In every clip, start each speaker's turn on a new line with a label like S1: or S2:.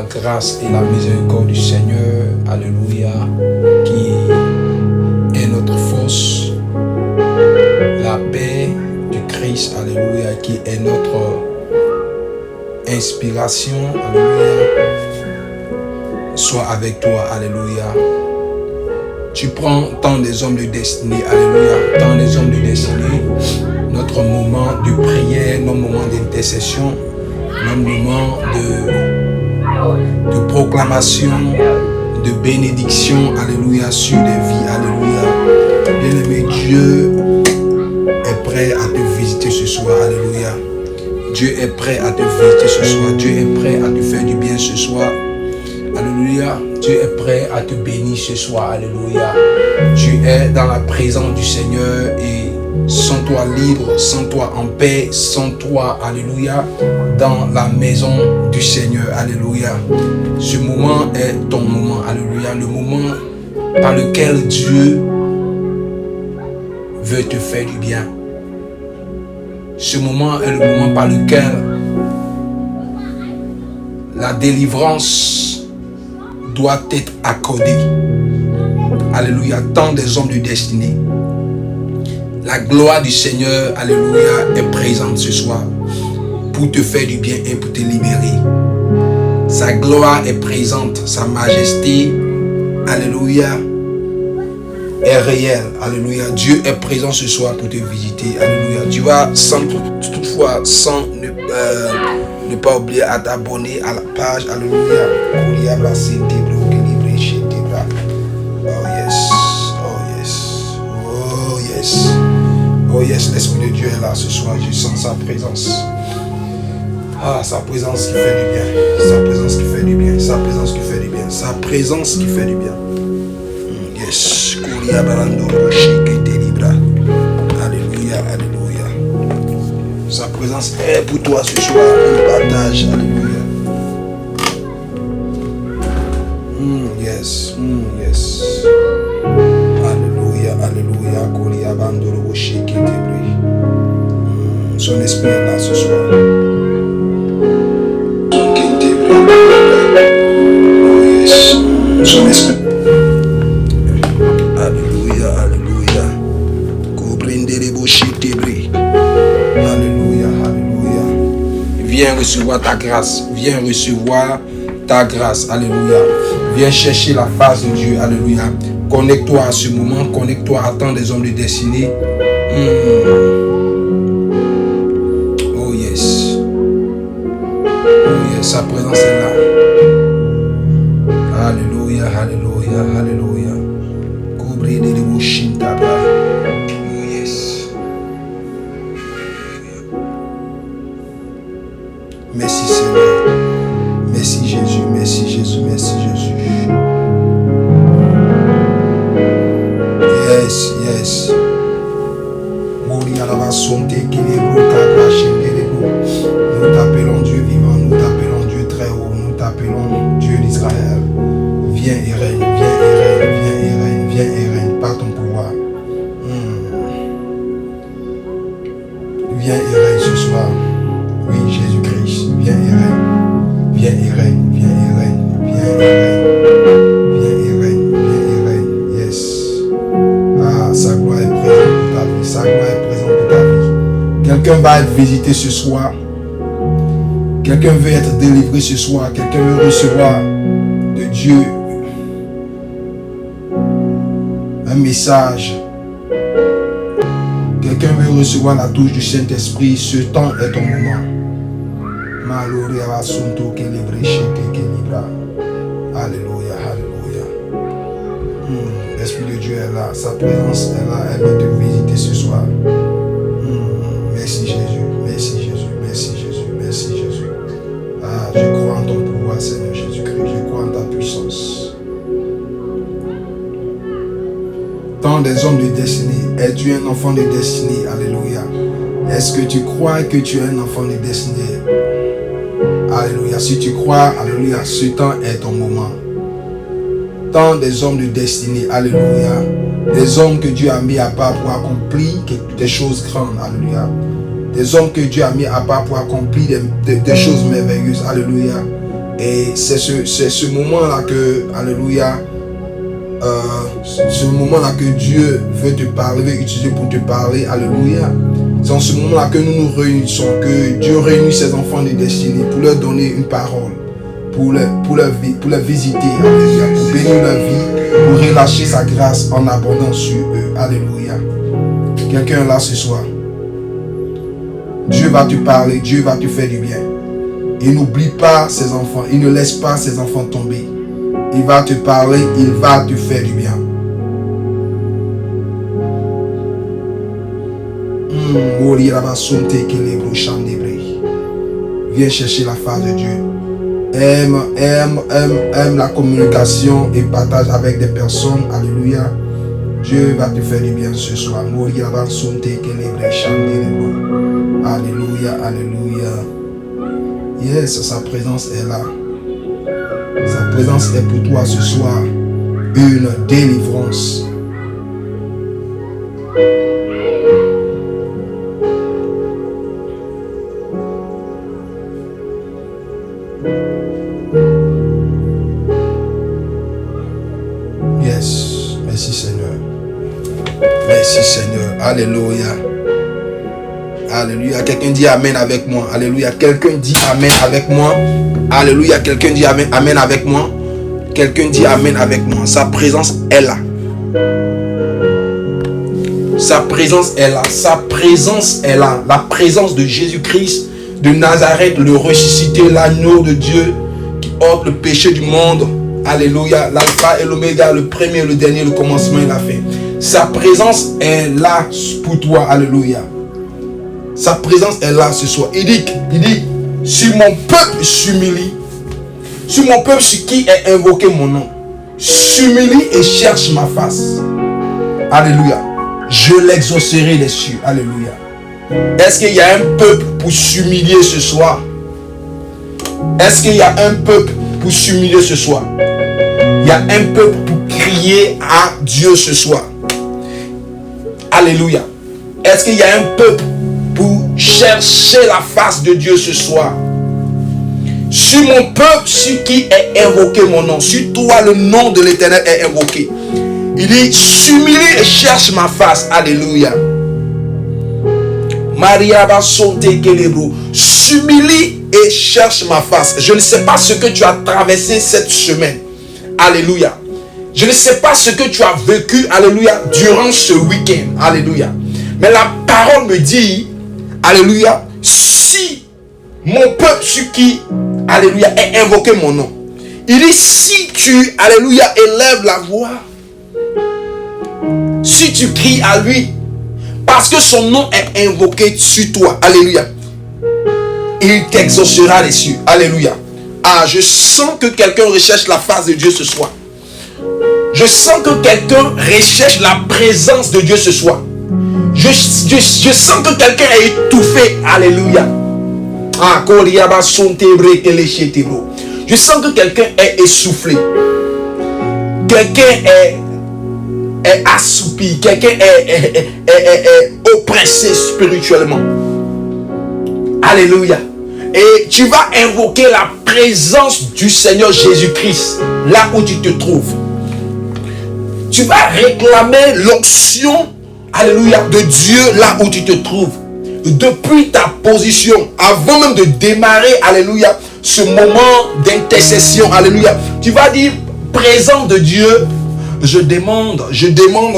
S1: la grâce et la miséricorde du Seigneur, alléluia, qui est notre force, la paix du Christ, alléluia, qui est notre inspiration, alléluia, soit avec toi, alléluia. Tu prends tant des hommes de destinée, alléluia, tant des hommes de destinée, notre moment de prière, notre moment d'intercession, notre moment de proclamation, de bénédiction, alléluia, sur des vies, alléluia. Bien-aimé, Dieu est prêt à te visiter ce soir, alléluia. Dieu est prêt à te visiter ce soir, Dieu est prêt à te faire du bien ce soir, alléluia. Dieu est prêt à te bénir ce soir, alléluia. Tu es dans la présence du Seigneur et sens-toi libre, sens-toi en paix, sens-toi, alléluia, dans la maison du Seigneur, alléluia. Ce moment est ton moment, alléluia, le moment par lequel Dieu veut te faire du bien. Ce moment est le moment par lequel la délivrance doit être accordée. Alléluia, tant des hommes de destinée. La gloire du Seigneur, alléluia, est présente ce soir pour te faire du bien et pour te libérer. Sa gloire est présente, sa majesté, alléluia, est réelle. Alléluia, Dieu est présent ce soir pour te visiter. Alléluia, tu vas toutefois sans ne pas oublier à t'abonner à la page. Alléluia. Oh yes, oh yes, oh yes, oh yes, l'Esprit de Dieu est là ce soir, je sens sa présence. Ah, sa présence qui fait du bien, sa présence qui fait du bien, sa présence qui fait du bien, sa présence qui fait du bien. Yes, alléluia, alléluia. Sa présence est pour toi ce soir, on partage, alléluia. Yes, yes. Alléluia, alléluia. Son esprit est là ce soir. Oh yes, son esprit. Alléluia, alléluia. Alléluia, alléluia. Viens recevoir ta grâce. Viens recevoir ta grâce. Alléluia. Viens chercher la face de Dieu. Alléluia. Connecte-toi à ce moment. Connecte-toi à tant des hommes de destinée. Oh yes. Oh yes. Sa présence est là. Alléluia. Alléluia. Alléluia. Oh yes. Merci Seigneur. Merci Jésus. Merci Jésus. Merci Jésus. Yes, yes. Nous t'appelons Dieu vivant, nous t'appelons Dieu très haut, nous t'appelons Dieu d'Israël. Viens et règne, viens et règne, viens et règne, viens et règne par ton pouvoir. Viens et règne ce soir. Oui, Jésus-Christ, viens et règne, viens et règne, viens et règne, viens et règne. Sa gloire est présente pour ta vie. Quelqu'un va être visité ce soir. Quelqu'un veut être délivré ce soir. Quelqu'un veut recevoir de Dieu un message. Quelqu'un veut recevoir la touche du Saint-Esprit. Ce temps est ton moment. Alléluia, alléluia. L'Esprit de Dieu est là, sa présence est là, elle veut te visiter ce soir. Merci Jésus, merci Jésus, merci Jésus, merci Jésus. Ah, je crois en ton pouvoir, Seigneur Jésus-Christ, je crois en ta puissance. Tant des hommes de destinée, es-tu un enfant de destinée? Alléluia. Est-ce que tu crois que tu es un enfant de destinée? Alléluia. Si tu crois, alléluia, ce temps est ton moment. Tant des hommes de destinée, alléluia, des hommes que Dieu a mis à part pour accomplir des choses grandes, alléluia, des hommes que Dieu a mis à part pour accomplir des choses merveilleuses, alléluia, Et c'est ce moment-là que, alléluia, ce moment-là que Dieu veut te parler, veut utiliser pour te parler, alléluia. C'est en ce moment-là que nous nous réunissons, que Dieu réunit ses enfants de destinée pour leur donner une parole, pour leur visiter, alléluia, pour bénir leur vie, pour relâcher sa grâce en abondance sur eux, alléluia. Quelqu'un là ce soir, Dieu va te parler, Dieu va te faire du bien. Il n'oublie pas ses enfants, il ne laisse pas ses enfants tomber. Il va te parler, il va te faire du bien. Viens chercher la face de Dieu. Aime la communication et partage avec des personnes. Alléluia. Dieu va te faire du bien ce soir. Alléluia, alléluia. Yes, sa présence est là. Sa présence est pour toi ce soir. Une délivrance. Yes, merci Seigneur. Merci Seigneur. Alléluia. Alléluia. Quelqu'un dit Amen avec moi. Alléluia. Quelqu'un dit Amen avec moi. Alléluia. Quelqu'un dit Amen, amen avec moi. Quelqu'un dit Amen avec moi. Sa présence est là. Sa présence est là. Sa présence est là. La présence de Jésus-Christ de Nazareth, le ressuscité, l'agneau de Dieu qui ôte le péché du monde. Alléluia. L'alpha et l'oméga, le premier, le dernier, le commencement et la fin. Sa présence est là pour toi. Alléluia. Sa présence est là ce soir. Il dit, si mon peuple s'humilie, si mon peuple sur qui est invoqué mon nom, s'humilie et cherche ma face. Alléluia. Je l'exaucerai les cieux. Alléluia. Est-ce qu'il y a un peuple pour s'humilier ce soir? Est-ce qu'il y a un peuple pour s'humilier ce soir? Il y a un peuple pour crier à Dieu ce soir. Alléluia. Est-ce qu'il y a un peuple pour chercher la face de Dieu ce soir? Sur mon peuple, sur qui est invoqué mon nom, sur toi le nom de l'Éternel est invoqué. Il dit, s'humilie et cherche ma face. Alléluia. Maria va sauter Kelebro. S'humilie et cherche ma face. Je ne sais pas ce que tu as traversé cette semaine. Alléluia. Je ne sais pas ce que tu as vécu. Alléluia. Durant ce week-end. Alléluia. Mais la parole me dit, alléluia, si mon peuple sur qui, alléluia, est invoqué mon nom. Il dit, si tu, alléluia, élèves la voix, si tu cries à lui, parce que son nom est invoqué sur toi, alléluia, il t'exaucera les cieux. Alléluia. Ah, je sens que quelqu'un recherche la face de Dieu ce soir. Je sens que quelqu'un recherche la présence de Dieu ce soir. Je sens que quelqu'un est étouffé. Alléluia. Ah, je sens que quelqu'un est essoufflé. Quelqu'un est assoupi. Quelqu'un est oppressé spirituellement. Alléluia. Et tu vas invoquer la présence du Seigneur Jésus-Christ là où tu te trouves. Tu vas réclamer l'onction, alléluia, de Dieu là où tu te trouves. Depuis ta position, avant même de démarrer, alléluia, ce moment d'intercession, alléluia, tu vas dire, présent de Dieu, je demande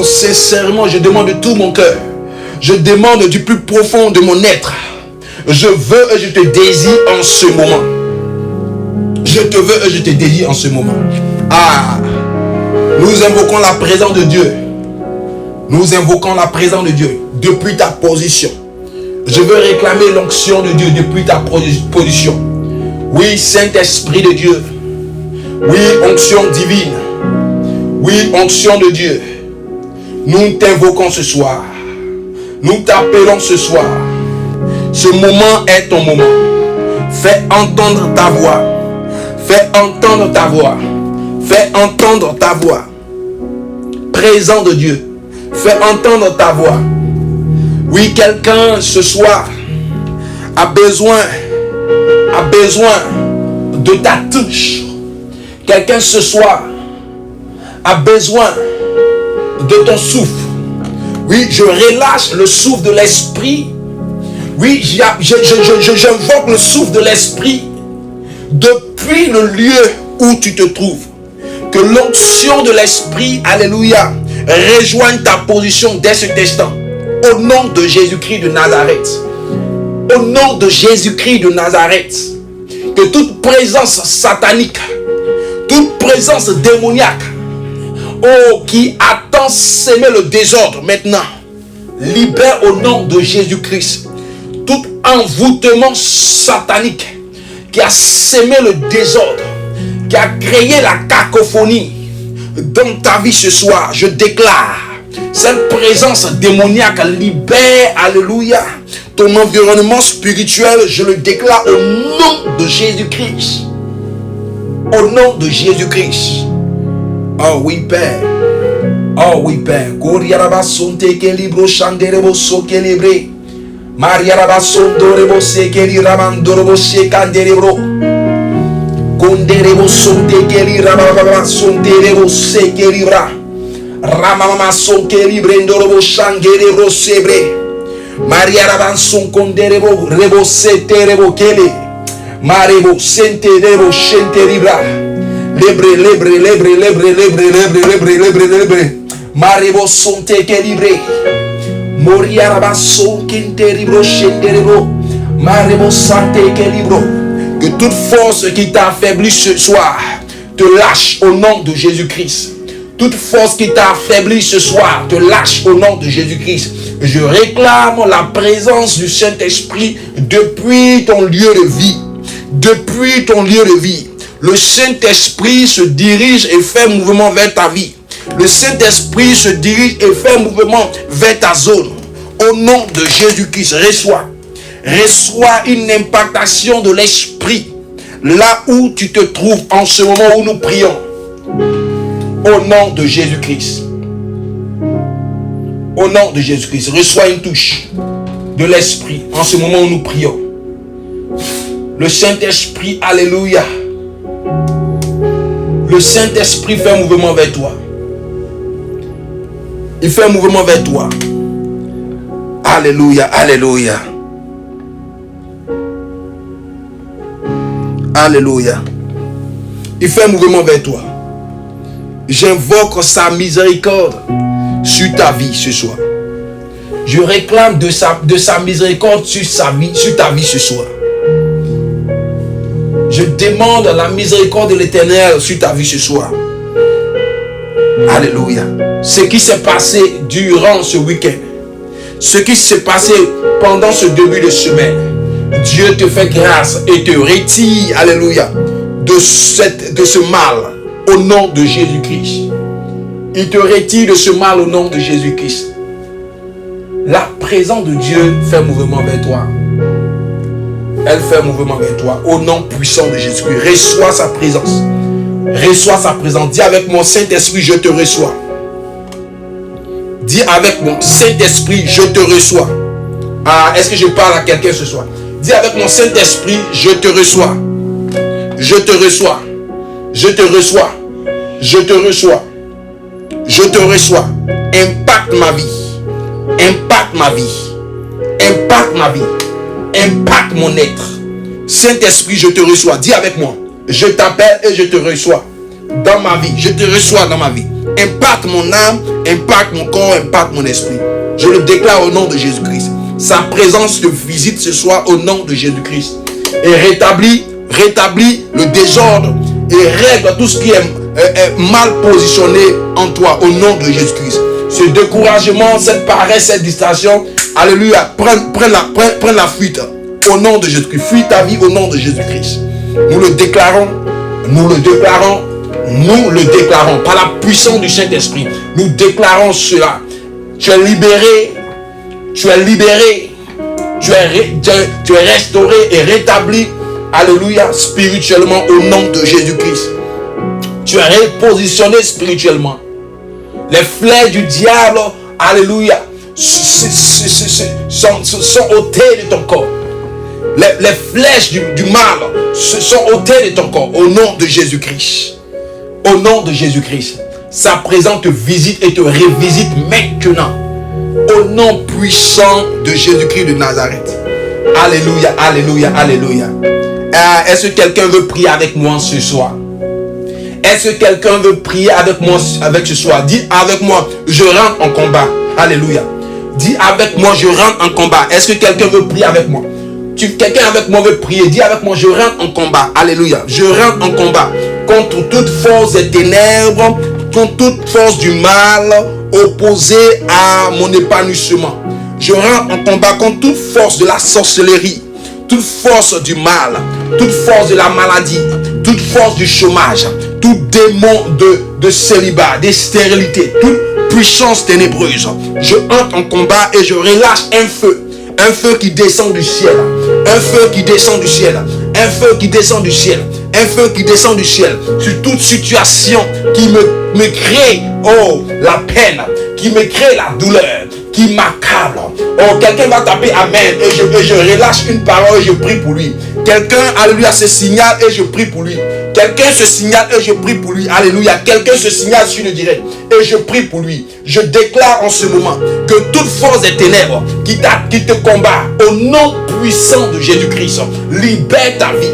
S1: sincèrement, je demande de tout mon cœur, je demande du plus profond de mon être, je veux et je te désire en ce moment. Je te veux et je te désire en ce moment. Ah, nous invoquons la présence de Dieu. Nous invoquons la présence de Dieu depuis ta position. Je veux réclamer l'onction de Dieu depuis ta position. Oui, Saint-Esprit de Dieu. Oui, onction divine. Oui, onction de Dieu. Nous t'invoquons ce soir. Nous t'appelons ce soir. Ce moment est ton moment. Fais entendre ta voix. Fais entendre ta voix. Fais entendre ta voix. Présent de Dieu. Fais entendre ta voix. Oui, quelqu'un ce soir a besoin de ta touche. Quelqu'un ce soir a besoin de ton souffle. Oui, je relâche le souffle de l'esprit. Oui, j'invoque le souffle de l'esprit depuis le lieu où tu te trouves. Que l'onction de l'esprit, alléluia, rejoigne ta position dès cet instant. Au nom de Jésus-Christ de Nazareth. Au nom de Jésus-Christ de Nazareth. Que toute présence satanique, toute présence démoniaque, qui attend s'aimer le désordre maintenant, libère au nom de Jésus-Christ. Tout envoûtement satanique qui a sémé le désordre, qui a créé la cacophonie dans ta vie ce soir, je déclare, cette présence démoniaque libère, alléluia, ton environnement spirituel, je le déclare au nom de Jésus-Christ. Au nom de Jésus-Christ. Oh oui, Père. Oh oui, Père. Maria Rabasondo Rebo Sekeli Ramandorobo Sekanderebro Konderebo Sonte Keli Rababa Sonte Rebo Sekeli Bra Ramama Sonkeli Brendorobo Shangerebro Sebre Maria Rabanson Konderebo Rebo Sete Rebo Kele Marebo Sente Rebo Shente Libra Lebre Marebo Sonte Keli Bre Moria rabasso quinteribro shenderebo marebo santé libro. Que toute force qui t'a affaibli ce soir te lâche au nom de Jésus-Christ. Toute force qui t'a affaibli ce soir te lâche au nom de Jésus-Christ. Je réclame la présence du Saint-Esprit depuis ton lieu de vie. Depuis ton lieu de vie. Le Saint-Esprit se dirige et fait mouvement vers ta vie. Le Saint-Esprit se dirige et fait mouvement vers ta zone. Au nom de Jésus-Christ, reçois une impactation de l'Esprit là où tu te trouves en ce moment où nous prions. Au nom de Jésus-Christ. Au nom de Jésus-Christ, reçois une touche de l'Esprit en ce moment où nous prions. Le Saint-Esprit, alléluia. Le Saint-Esprit fait un mouvement vers toi. Il fait un mouvement vers toi. Alléluia, alléluia. Alléluia. Il fait un mouvement vers toi. J'invoque sa miséricorde sur ta vie ce soir. Je réclame de sa miséricorde sur ta vie ce soir. Je demande la miséricorde de l'Éternel sur ta vie ce soir. Alléluia. Ce qui s'est passé durant ce week-end, ce qui s'est passé pendant ce début de semaine, Dieu te fait grâce et te retire, alléluia, de ce mal au nom de Jésus-Christ. Il te retire de ce mal au nom de Jésus-Christ. La présence de Dieu fait mouvement vers toi. Elle fait mouvement vers toi au nom puissant de Jésus-Christ. Reçois sa présence. Reçois sa présence. Dis avec mon Saint-Esprit, je te reçois. Dis avec mon Saint-Esprit, je te reçois. Ah, est-ce que je parle à quelqu'un ce soir? Dis avec mon Saint-Esprit, je te reçois. Je te reçois. Je te reçois. Je te reçois. Je te reçois. Impacte ma vie. Impacte ma vie. Impacte ma vie. Impacte mon être. Saint-Esprit, je te reçois. Dis avec moi. Je t'appelle et je te reçois dans ma vie. Je te reçois dans ma vie. Impacte mon âme, impacte mon corps, impacte mon esprit. Je le déclare au nom de Jésus-Christ. Sa présence te visite ce soir au nom de Jésus-Christ. Et rétablit le désordre et règle tout ce qui est mal positionné en toi au nom de Jésus-Christ. Ce découragement, cette paresse, cette distraction, alléluia, prends la fuite au nom de Jésus-Christ. Fuis ta vie au nom de Jésus-Christ. Nous le déclarons, nous le déclarons, nous le déclarons par la puissance du Saint-Esprit. Nous déclarons cela. Tu es libéré, tu es libéré, tu es restauré et rétabli, alléluia, spirituellement au nom de Jésus-Christ. Tu es repositionné spirituellement. Les flèches du diable, alléluia, sont ôtées de ton corps. Les flèches du mal se sont ôtées de ton corps. Au nom de Jésus-Christ. Au nom de Jésus-Christ. Sa présence te visite et te révisite maintenant. Au nom puissant de Jésus-Christ de Nazareth. Alléluia, alléluia, alléluia. Est-ce que quelqu'un veut prier avec moi ce soir? Est-ce que quelqu'un veut prier avec moi ce soir? Dis avec moi, je rentre en combat. Alléluia. Dis avec moi, je rentre en combat. Est-ce que quelqu'un veut prier avec moi? Quelqu'un avec moi veut prier. Dis avec moi, je rentre en combat. Alléluia. Je rentre en combat contre toute force des ténèbres, contre toute force du mal opposée à mon épanouissement. Je rentre en combat contre toute force de la sorcellerie, toute force du mal, toute force de la maladie, toute force du chômage, tout démon de célibat, de stérilité, toute puissance ténébreuse. Je entre en combat et je relâche un feu qui descend du ciel, un feu qui descend du ciel, un feu qui descend du ciel, un feu qui descend du ciel sur toute situation qui me crée la peine, qui me crée la douleur, qui m'accable. Quelqu'un va taper amen et je relâche une parole et je prie pour lui. Quelqu'un, alléluia, se signale et je prie pour lui. Quelqu'un se signale et je prie pour lui. Alléluia. Quelqu'un se signale sur le direct et je prie pour lui. Je déclare en ce moment que toute force des ténèbres qui te combat, au nom puissant de Jésus-Christ, libère ta vie.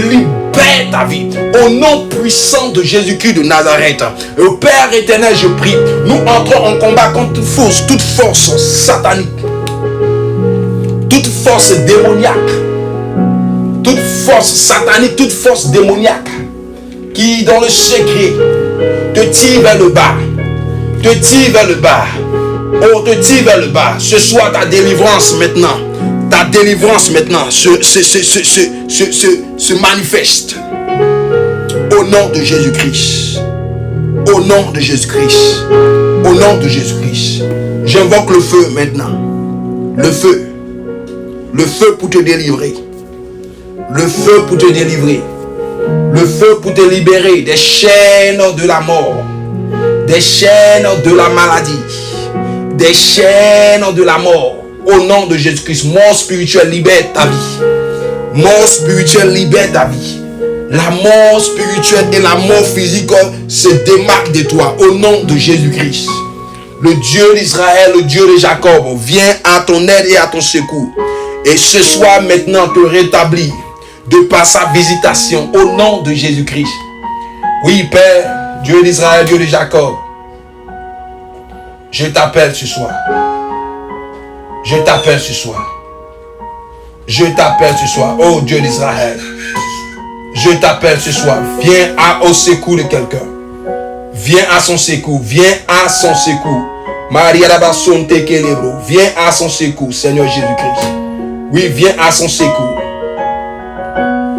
S1: Libère ta vie. Au nom puissant de Jésus-Christ de Nazareth. Au Père éternel, je prie. Nous entrons en combat contre toute force satanique. Toute force démoniaque. Toute force satanique, toute force démoniaque qui dans le secret te tire vers le bas, te tire vers le bas, te tire vers le bas. Ce soit ta délivrance maintenant, ta délivrance maintenant se manifeste au nom de Jésus-Christ, au nom de Jésus-Christ, au nom de Jésus-Christ. J'invoque le feu maintenant, le feu pour te délivrer. Le feu pour te délivrer. Le feu pour te libérer des chaînes de la mort. Des chaînes de la maladie. Des chaînes de la mort. Au nom de Jésus-Christ. Mort spirituelle, libère ta vie. Mort spirituelle, libère ta vie. La mort spirituelle et la mort physique se démarquent de toi. Au nom de Jésus-Christ. Le Dieu d'Israël, le Dieu de Jacob, vient à ton aide et à ton secours. Et ce soir maintenant te rétablir de par sa visitation au nom de Jésus-Christ. Oui, Père, Dieu d'Israël, Dieu de Jacob, je t'appelle ce soir. Je t'appelle ce soir. Je t'appelle ce soir, oh Dieu d'Israël. Je t'appelle ce soir. Viens au secours de quelqu'un. Viens à son secours. Viens à son secours. Maria Rabasson Tekelebro. Viens à son secours, Seigneur Jésus-Christ. Oui, viens à son secours.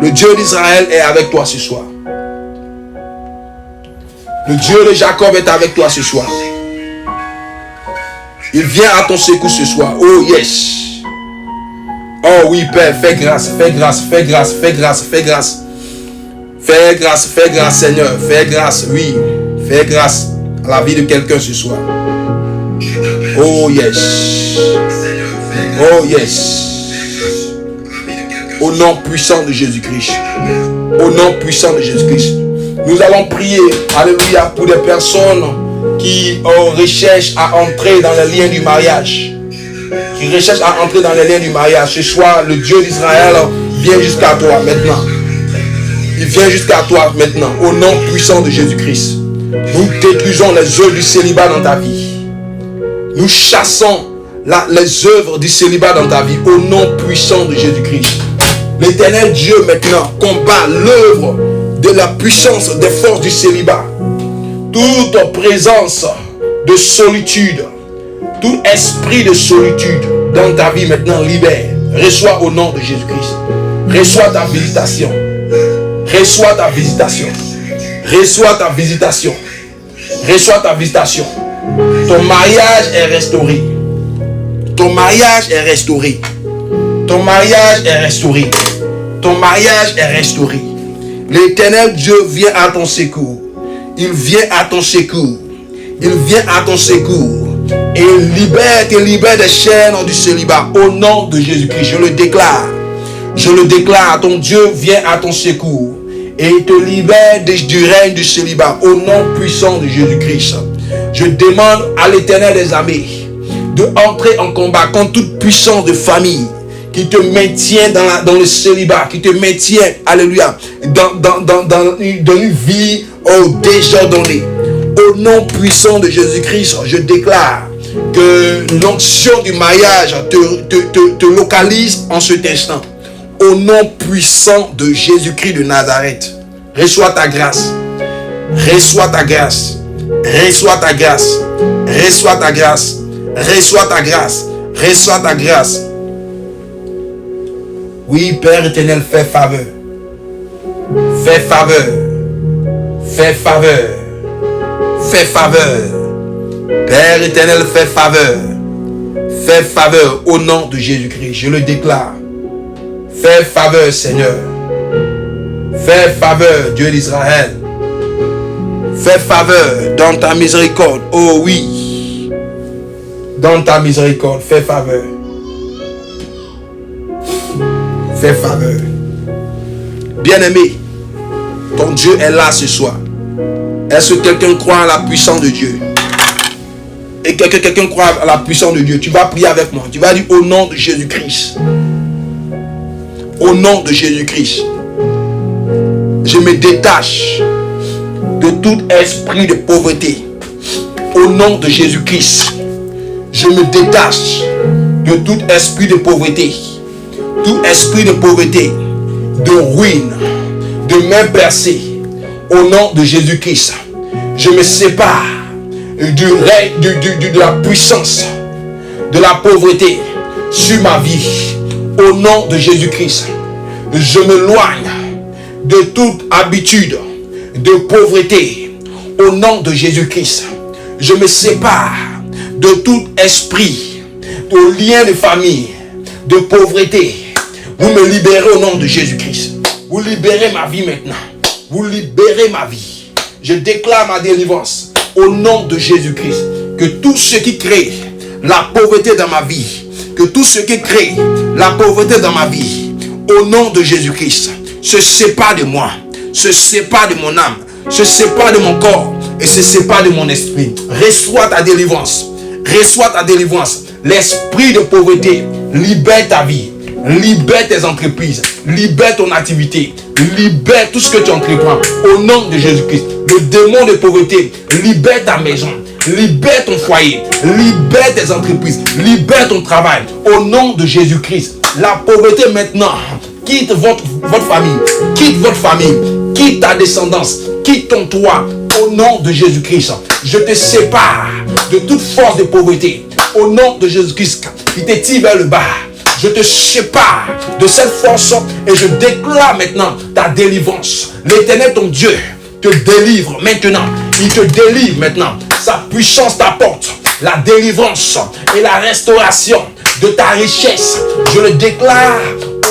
S1: Le Dieu d'Israël est avec toi ce soir. Le Dieu de Jacob est avec toi ce soir. Il vient à ton secours ce soir. Oh yes. Oh oui, Père, fais grâce, fais grâce, fais grâce, fais grâce, fais grâce. Fais grâce, Seigneur. Fais grâce, oui. Fais grâce à la vie de quelqu'un ce soir. Oh yes. Oh yes. Au nom puissant de Jésus-Christ. Au nom puissant de Jésus-Christ. Nous allons prier, alléluia, pour des personnes qui recherchent à entrer dans les liens du mariage. Qui recherchent à entrer dans les liens du mariage. Ce soir, le Dieu d'Israël vient jusqu'à toi maintenant. Il vient jusqu'à toi maintenant. Au nom puissant de Jésus-Christ. Nous détruisons les œuvres du célibat dans ta vie. Nous chassons les œuvres du célibat dans ta vie. Au nom puissant de Jésus-Christ. L'éternel Dieu maintenant combat l'œuvre de la puissance des forces du célibat. Toute présence de solitude, tout esprit de solitude dans ta vie maintenant libère. Reçois au nom de Jésus-Christ. Reçois ta visitation. Reçois ta visitation. Reçois ta visitation. Reçois ta visitation. Ton mariage est restauré. Ton mariage est restauré. Ton mariage est restauré. Ton mariage est restauré. L'éternel Dieu vient à ton secours. Il vient à ton secours. Il vient à ton secours. Et il te libère des chaînes du célibat. Au nom de Jésus-Christ, je le déclare. Je le déclare, ton Dieu vient à ton secours et te libère du règne du célibat au nom puissant de Jésus-Christ. Je demande à l'Éternel des armées de entrer en combat contre toute puissance de famille qui te maintient dans le célibat, qui te maintient, alléluia, dans une vie désordonnée. Au nom puissant de Jésus-Christ, je déclare que l'onction du mariage te localise en cet instant. Au nom puissant de Jésus-Christ de Nazareth, reçois ta grâce, reçois ta grâce, reçois ta grâce, reçois ta grâce, reçois ta grâce, reçois ta grâce. Oui, Père éternel, fais faveur, fais faveur, fais faveur, fais faveur. Père éternel, fais faveur au nom de Jésus-Christ, je le déclare. Fais faveur, Seigneur. Fais faveur, Dieu d'Israël. Fais faveur dans ta miséricorde. Oh oui. Dans ta miséricorde, fais faveur. Fais faveur. Bien-aimé, ton Dieu est là ce soir. Est-ce que quelqu'un croit à la puissance de Dieu? Et quelqu'un croit à la puissance de Dieu, tu vas prier avec moi. Tu vas dire au nom de Jésus-Christ. Au nom de Jésus-Christ, je me détache de tout esprit de pauvreté. Au nom de Jésus-Christ, je me détache de tout esprit de pauvreté. Tout esprit de pauvreté, de ruine, de main percée. Au nom de Jésus-Christ, je me sépare de la puissance de la pauvreté sur ma vie. Au nom de Jésus-Christ, je m'éloigne de toute habitude de pauvreté. Au nom de Jésus-Christ, je me sépare de tout esprit, de lien de famille, de pauvreté. Vous me libérez au nom de Jésus-Christ. Vous libérez ma vie maintenant. Vous libérez ma vie. Je déclare ma délivrance au nom de Jésus-Christ. Que tout ce qui crée la pauvreté dans ma vie, que tout ce qui crée la pauvreté dans ma vie, au nom de Jésus-Christ, se sépare de moi, se sépare de mon âme, se sépare de mon corps et se sépare de mon esprit. Reçois ta délivrance. Reçois ta délivrance. L'esprit de pauvreté libère ta vie, libère tes entreprises, libère ton activité, libère tout ce que tu entreprends. Au nom de Jésus-Christ, le démon de pauvreté libère ta maison, libère ton foyer, libère tes entreprises, libère ton travail. Au nom de Jésus-Christ, la pauvreté maintenant quitte votre famille, quitte ta descendance, quitte ton toit. Au nom de Jésus-Christ, je te sépare de toute force de pauvreté. Au nom de Jésus-Christ, qui te tire vers le bas, je te sépare de cette force et je déclare maintenant ta délivrance. L'Éternel, ton Dieu, te délivre maintenant. Il te délivre maintenant. Sa puissance t'apporte la délivrance et la restauration de ta richesse. Je le déclare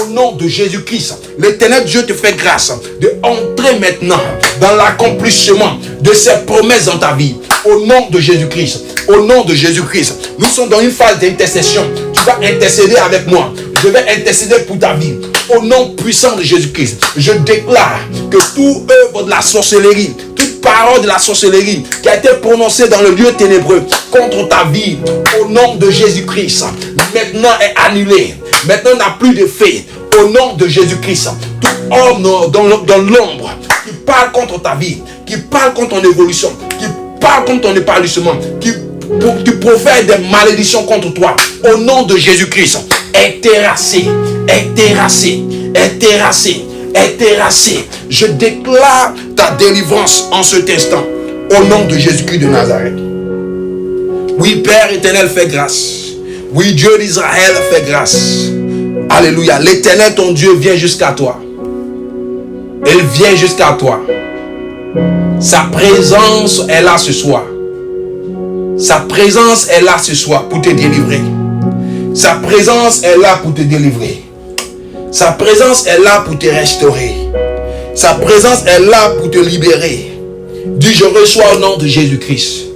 S1: au nom de Jésus-Christ. L'Éternel Dieu te fait grâce de entrer maintenant dans l'accomplissement de ses promesses dans ta vie. Au nom de Jésus-Christ. Au nom de Jésus-Christ. Nous sommes dans une phase d'intercession. Tu vas intercéder avec moi. Je vais intercéder pour ta vie. Au nom puissant de Jésus-Christ, je déclare que toute œuvre de la sorcellerie, toute parole de la sorcellerie qui a été prononcée dans le lieu ténébreux contre ta vie, au nom de Jésus-Christ, maintenant est annulée. Maintenant n'a plus de fait. Au nom de Jésus-Christ, tout homme dans l'ombre qui parle contre ta vie, qui parle contre ton évolution, qui parle contre ton épanouissement, qui profère des malédictions contre toi, au nom de Jésus-Christ, est terrassé, est terrassé, est terrassé, est terrassé. Je déclare ta délivrance en cet instant, au nom de Jésus-Christ de Nazareth. Oui, Père éternel, fais grâce. Oui, Dieu d'Israël, fais grâce. Alléluia. L'Éternel, ton Dieu, vient jusqu'à toi. Il vient jusqu'à toi. Sa présence est là ce soir. Sa présence est là ce soir pour te délivrer. Sa présence est là pour te délivrer. Sa présence est là pour te restaurer. Sa présence est là pour te libérer. Dis, je reçois au nom de Jésus-Christ.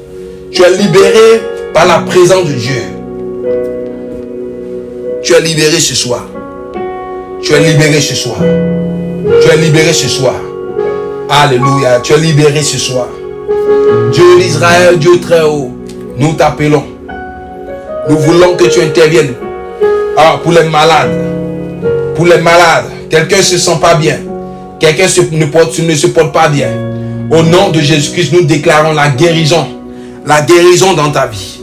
S1: Tu es libéré par la présence de Dieu. Tu es libéré ce soir. Tu es libéré ce soir. Tu es libéré ce soir. Alléluia. Tu es libéré ce soir. Dieu d'Israël, Dieu très haut, nous t'appelons. Nous voulons que tu interviennes. Ah, pour les malades. Pour les malades. Quelqu'un ne se sent pas bien. Quelqu'un ne se porte pas bien. Au nom de Jésus-Christ, nous déclarons la guérison. La guérison dans ta vie.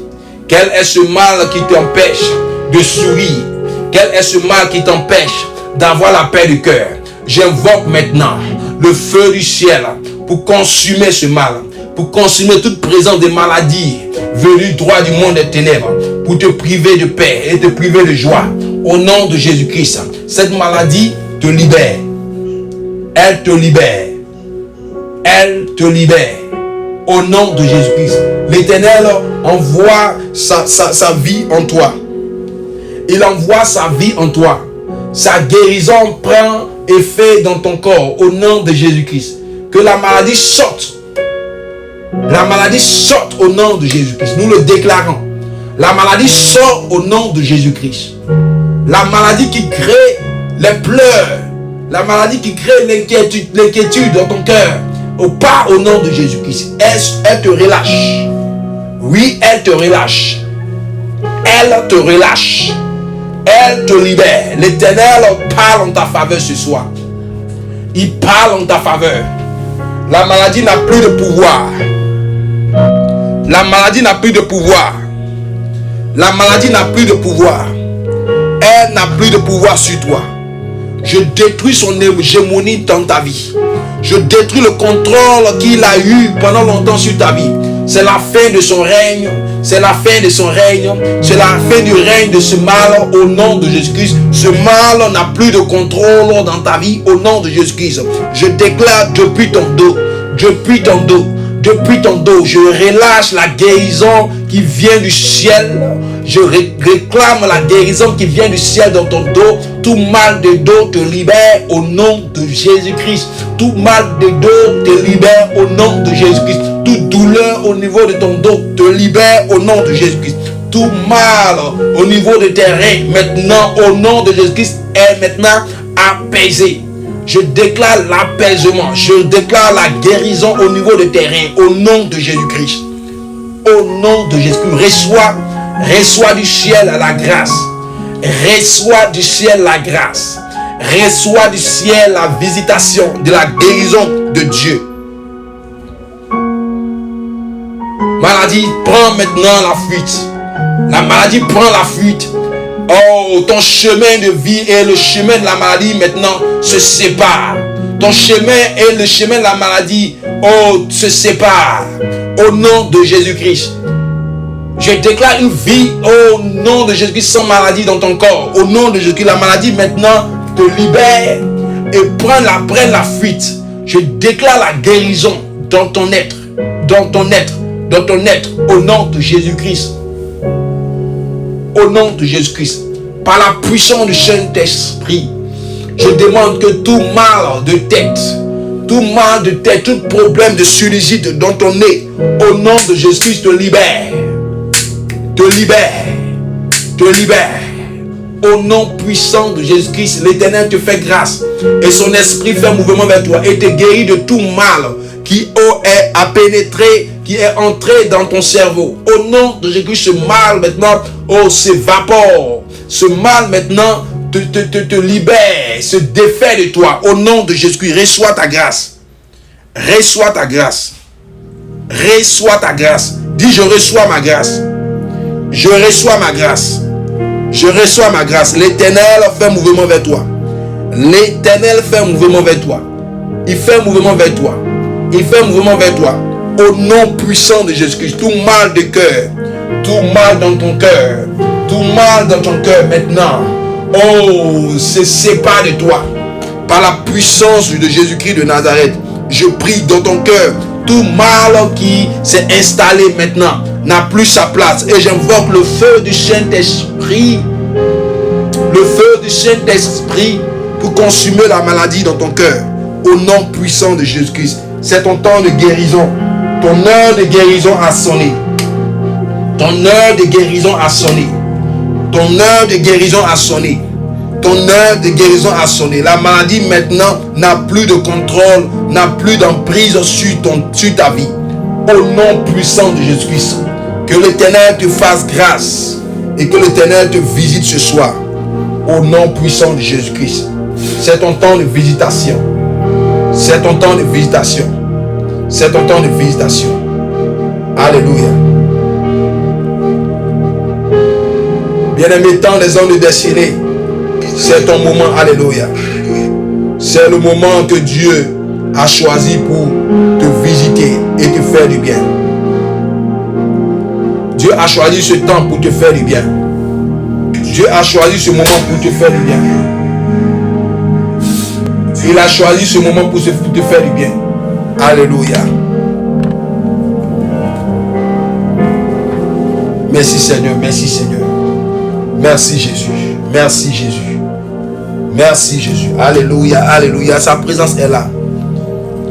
S1: Quel est ce mal qui t'empêche de sourire? Quel est ce mal qui t'empêche d'avoir la paix du cœur? J'invoque maintenant le feu du ciel pour consumer ce mal, pour consumer toute présence de maladies venues droit du monde des ténèbres, pour te priver de paix et te priver de joie. Au nom de Jésus-Christ, cette maladie te libère. Elle te libère. Elle te libère. Au nom de Jésus-Christ, l'Éternel envoie sa vie en toi. Il envoie sa vie en toi. Sa guérison prend effet dans ton corps au nom de Jésus-Christ. Que la maladie sorte. La maladie sorte au nom de Jésus-Christ. Nous le déclarons. La maladie sort au nom de Jésus-Christ. La maladie qui crée les pleurs. La maladie qui crée l'inquiétude dans ton cœur. Pas au nom de Jésus-Christ. Elle te relâche. Oui, elle te relâche. Elle te relâche. Elle te libère. L'Éternel parle en ta faveur ce soir. Il parle en ta faveur. La maladie n'a plus de pouvoir. La maladie n'a plus de pouvoir. La maladie n'a plus de pouvoir. Elle n'a plus de pouvoir sur toi. Je détruis son hégémonie dans ta vie. Je détruis le contrôle qu'il a eu pendant longtemps sur ta vie. C'est la fin de son règne. C'est la fin de son règne. C'est la fin du règne de ce mal au nom de Jésus-Christ. Ce mal n'a plus de contrôle dans ta vie au nom de Jésus-Christ. Je déclare depuis ton dos, depuis ton dos, depuis ton dos, je relâche la guérison qui vient du ciel. Je réclame la guérison qui vient du ciel dans ton dos. Tout mal de dos te libère au nom de Jésus-Christ. Tout mal de dos te libère au nom de Jésus-Christ. Toute douleur au niveau de ton dos te libère au nom de Jésus-Christ. Tout mal au niveau de tes reins maintenant au nom de Jésus-Christ est maintenant apaisé. Je déclare l'apaisement. Je déclare la guérison au niveau de tes reins au nom de Jésus-Christ. Au nom de Jésus-Christ. Reçois du ciel la grâce. Reçois du ciel la grâce. Reçois du ciel la visitation de la guérison de Dieu. Maladie, prends maintenant la fuite. La maladie prend la fuite. Oh, ton chemin de vie et le chemin de la maladie maintenant se séparent. Ton chemin et le chemin de la maladie, oh, se séparent. Au nom de Jésus-Christ. Je déclare une vie au nom de Jésus-Christ sans maladie dans ton corps. Au nom de Jésus-Christ, la maladie maintenant te libère et prend la fuite. Je déclare la guérison dans ton être, dans ton être, dans ton être, au nom de Jésus-Christ. Au nom de Jésus-Christ, par la puissance du Saint-Esprit, je demande que tout mal de tête, tout problème de sinusite dans ton nez, au nom de Jésus-Christ, te libère. Te libère, te libère. Au nom puissant de Jésus-Christ, l'Éternel te fait grâce et son esprit fait mouvement vers toi et te guérit de tout mal qui a pénétré, qui est entré dans ton cerveau. Au nom de Jésus-Christ, ce mal maintenant, s'évapore. Ce mal maintenant te libère, se défait de toi. Au nom de Jésus-Christ, reçois ta grâce. Reçois ta grâce. Reçois ta grâce. Dis, je reçois ma grâce. Je reçois ma grâce. Je reçois ma grâce. L'Éternel fait mouvement vers toi. L'Éternel fait mouvement vers toi. Il fait mouvement vers toi. Il fait mouvement vers toi. Au nom puissant de Jésus-Christ. Tout mal de cœur. Tout mal dans ton cœur. Tout mal dans ton cœur maintenant. Oh, se sépare de toi. Par la puissance de Jésus-Christ de Nazareth. Je prie dans ton cœur. Tout mal qui s'est installé maintenant n'a plus sa place. Et j'invoque le feu du Saint-Esprit. Le feu du Saint-Esprit pour consumer la maladie dans ton cœur. Au nom puissant de Jésus-Christ. C'est ton temps de guérison. Ton heure de guérison a sonné. Ton heure de guérison a sonné. Ton heure de guérison a sonné. Ton heure de guérison a sonné. La maladie maintenant n'a plus de contrôle, n'a plus d'emprise sur ta vie. Au nom puissant de Jésus-Christ, que l'Éternel te fasse grâce et que l'Éternel te visite ce soir. Au nom puissant de Jésus-Christ. C'est ton temps de visitation. C'est ton temps de visitation. C'est ton temps de visitation. Alléluia. Bien-aimé, tant les hommes de destinée, c'est ton moment. Alléluia. C'est le moment que Dieu a choisi pour te visiter et te faire du bien. Dieu a choisi ce temps pour te faire du bien. Dieu a choisi ce moment pour te faire du bien. Il a choisi ce moment pour te faire du bien. Alléluia. Merci Seigneur, merci Seigneur. Merci Jésus, merci Jésus. Merci Jésus. Alléluia, alléluia. Sa présence est là.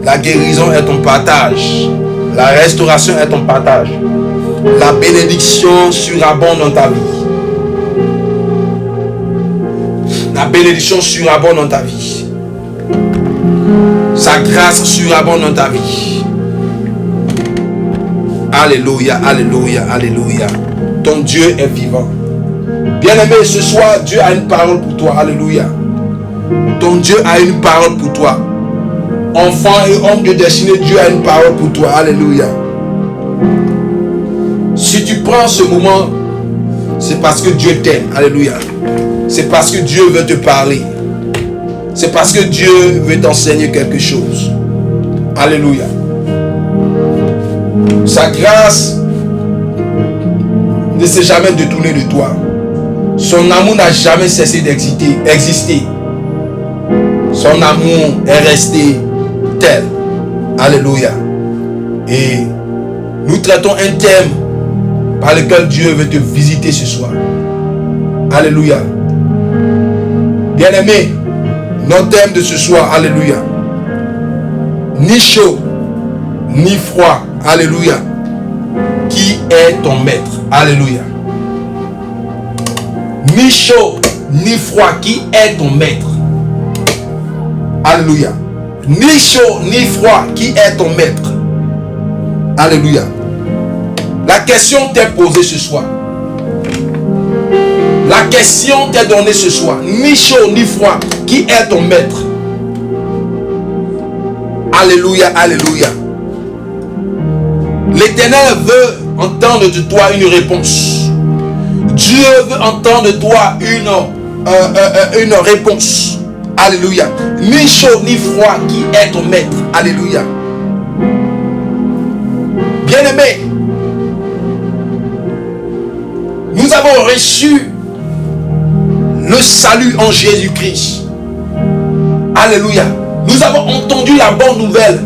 S1: La guérison est ton partage. La restauration est ton partage. La bénédiction surabonde dans ta vie. La bénédiction surabonde dans ta vie. Sa grâce surabonde dans ta vie. Alléluia, alléluia, alléluia. Ton Dieu est vivant. Bien-aimé, ce soir, Dieu a une parole pour toi. Alléluia. Ton Dieu a une parole pour toi. Enfant et homme de destinée, Dieu a une parole pour toi. Alléluia. Si tu prends ce moment, c'est parce que Dieu t'aime. Alléluia. C'est parce que Dieu veut te parler. C'est parce que Dieu veut t'enseigner quelque chose. Alléluia. Sa grâce ne s'est jamais détournée de toi. Son amour n'a jamais cessé d'exister. Son amour est resté tel. Alléluia. Et nous traitons un thème par lequel Dieu veut te visiter ce soir. Alléluia. Bien-aimé, notre thème de ce soir, alléluia. Ni chaud, ni froid. Alléluia. Qui est ton maître? Alléluia. Ni chaud, ni froid. Qui est ton maître? Alléluia. Ni chaud, ni froid. Qui est ton maître? Alléluia. La question t'est posée ce soir. La question t'est donnée ce soir. Ni chaud, ni froid. Qui est ton maître? Alléluia, alléluia. L'Éternel veut entendre de toi une réponse. Dieu veut entendre de toi une réponse. Alléluia. Ni chaud ni froid, qui est ton maître? Alléluia. Bien-aimé, nous avons reçu le salut en Jésus-Christ. Alléluia. Nous avons entendu la bonne nouvelle.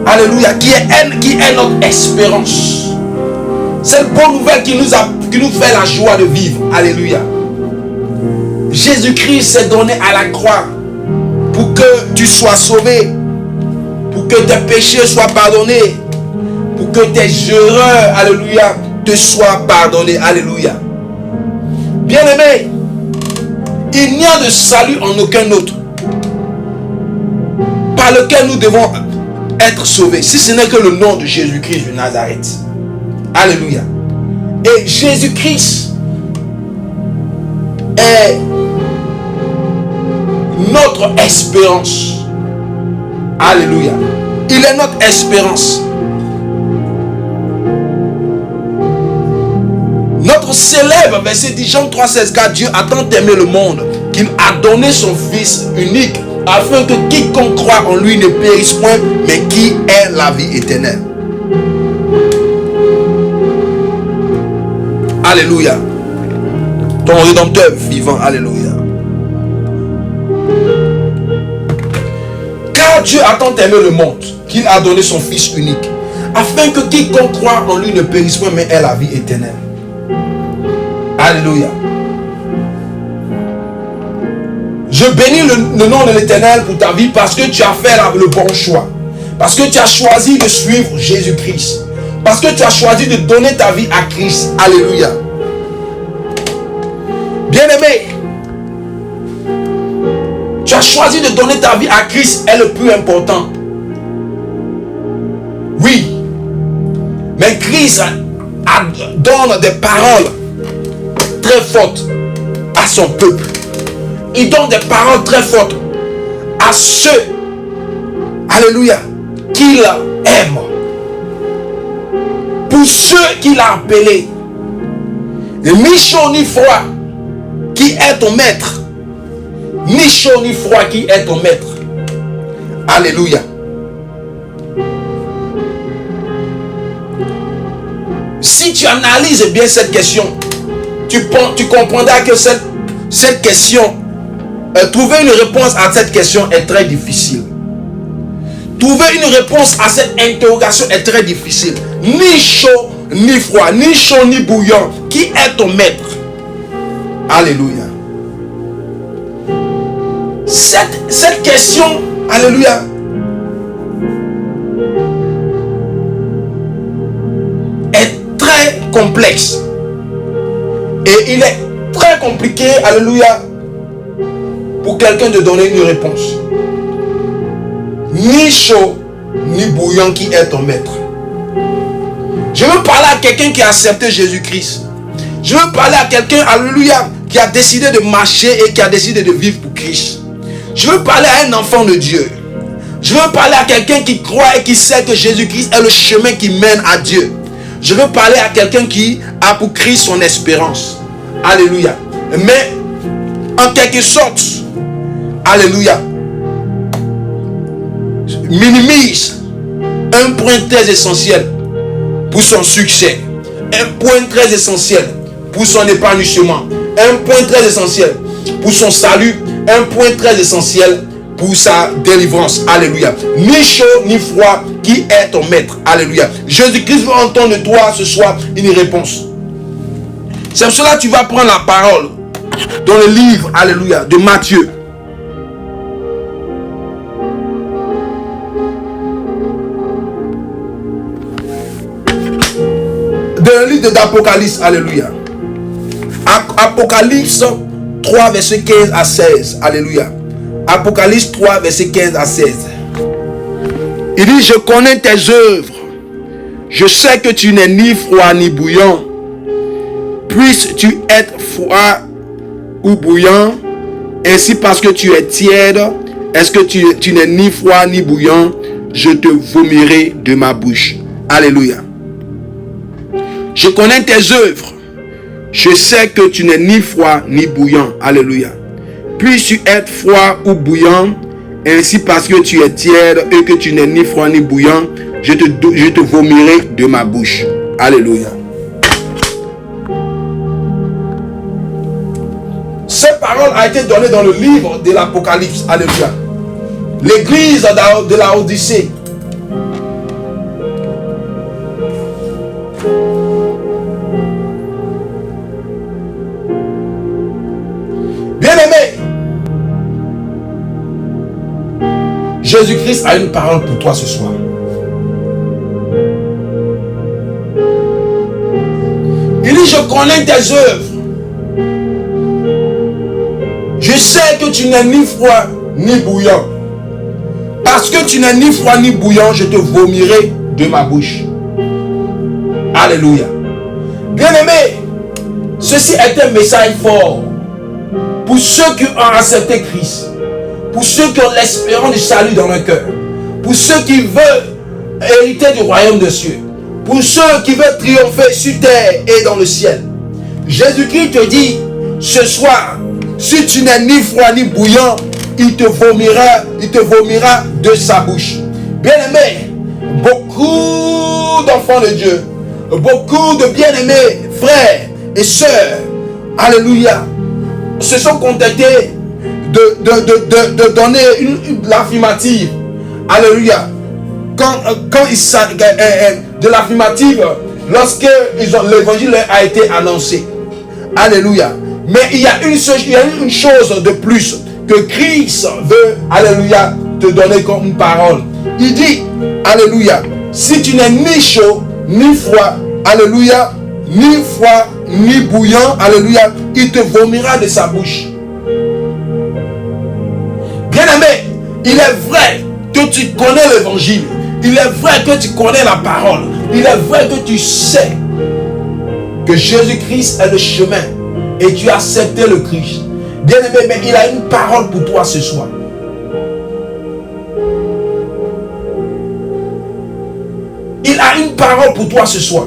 S1: Alléluia. Qui est notre espérance. Cette bonne nouvelle qui nous fait la joie de vivre. Alléluia. Jésus-Christ s'est donné à la croix pour que tu sois sauvé, pour que tes péchés soient pardonnés, pour que tes erreurs, alléluia, te soient pardonnées. Alléluia. Bien-aimé, il n'y a de salut en aucun autre par lequel nous devons être sauvés, si ce n'est que le nom de Jésus-Christ de Nazareth. Alléluia. Et Jésus-Christ est notre espérance. Alléluia. Il est notre espérance. Notre célèbre verset dit, Jean 3,16, car Dieu a tant aimé le monde qu'il a donné son Fils unique afin que quiconque croit en lui ne périsse point, mais qui ait la vie éternelle. Alléluia. Ton Rédempteur vivant. Alléluia. Car Dieu a tant aimé le monde qu'il a donné son Fils unique afin que quiconque croit en lui ne périsse point, mais ait la vie éternelle. Alléluia. Je bénis le nom de l'Éternel pour ta vie parce que tu as fait le bon choix. Parce que tu as choisi de suivre Jésus-Christ. Parce que tu as choisi de donner ta vie à Christ. Alléluia. Bien choisi de donner ta vie à Christ est le plus important. Oui. Mais Christ donne des paroles très fortes à son peuple. Il donne des paroles très fortes à ceux, alléluia, qu'il aime. Pour ceux qu'il a appelés. Et ni chaud ni froid, qui est ton maître. Ni chaud ni froid, qui est ton maître. Alléluia. Si tu analyses bien cette question, tu comprendras que cette question, trouver une réponse à cette question est très difficile. Trouver une réponse à cette interrogation est très difficile. Ni chaud, ni froid, ni chaud, ni bouillant. Qui est ton maître? Alléluia. Cette question, alléluia, est très complexe. Et il est très compliqué, alléluia, pour quelqu'un de donner une réponse. Ni chaud, ni bouillant, qui est ton maître. Je veux parler à quelqu'un qui a accepté Jésus-Christ. Je veux parler à quelqu'un, alléluia, qui a décidé de marcher et qui a décidé de vivre pour Christ. Je veux parler à un enfant de Dieu. Je veux parler à quelqu'un qui croit et qui sait que Jésus-Christ est le chemin qui mène à Dieu. Je veux parler à quelqu'un qui a pour Christ son espérance. Alléluia. Mais, en quelque sorte, alléluia, minimise un point très essentiel pour son succès, un point très essentiel pour son épanouissement, un point très essentiel pour son salut, un point très essentiel pour sa délivrance. Alléluia. Ni chaud ni froid, qui est ton maître? Alléluia. Jésus-Christ veut entendre de toi ce soir une réponse. C'est pour cela que tu vas prendre la parole dans le livre, alléluia, de Matthieu. Dans le livre d'Apocalypse, alléluia. Apocalypse 3, verset 15 à 16, alléluia. Apocalypse 3, verset 15 à 16. Il dit, je connais tes œuvres. Je sais que tu n'es ni froid ni bouillant. Puisses-tu être froid ou bouillant, ainsi parce que tu es tiède, est-ce que tu n'es ni froid ni bouillant, je te vomirai de ma bouche. Alléluia. Je connais tes œuvres. Je sais que tu n'es ni froid ni bouillant. Alléluia. Puisses-tu être froid ou bouillant, ainsi parce que tu es tiède et que tu n'es ni froid ni bouillant, je te vomirai de ma bouche. Alléluia. Cette parole a été donnée dans le livre de l'Apocalypse. Alléluia. L'église de la Odyssée. Bien-aimé, Jésus-Christ a une parole pour toi ce soir. Il dit, je connais tes œuvres. Je sais que tu n'es ni froid ni bouillant. Parce que tu n'es ni froid ni bouillant, je te vomirai de ma bouche. Alléluia. Bien-aimé, ceci est un message fort pour ceux qui ont accepté Christ, pour ceux qui ont l'espérance du salut dans leur cœur, pour ceux qui veulent hériter du royaume des cieux, pour ceux qui veulent triompher sur terre et dans le ciel. Jésus-Christ te dit ce soir, si tu n'es ni froid ni bouillant, il te vomira de sa bouche. Bien-aimés, beaucoup d'enfants de Dieu, beaucoup de bien-aimés frères et sœurs, alléluia, se sont contentés de donner l'affirmative. Alléluia. Quand ils de l'affirmative, lorsque l'évangile a été annoncé. Alléluia. Mais il y a une chose de plus que Christ veut, alléluia, te donner comme une parole. Il dit, alléluia, si tu n'es ni chaud, ni froid, alléluia, ni froid, ni bouillant, alléluia, il te vomira de sa bouche. Bien Il est vrai que tu connais l'évangile. Il est vrai que tu connais la parole. Il est vrai que tu sais que Jésus-Christ est le chemin et tu as accepté le Christ. Bien-aimé, mais il a une parole pour toi ce soir. Il a une parole pour toi ce soir.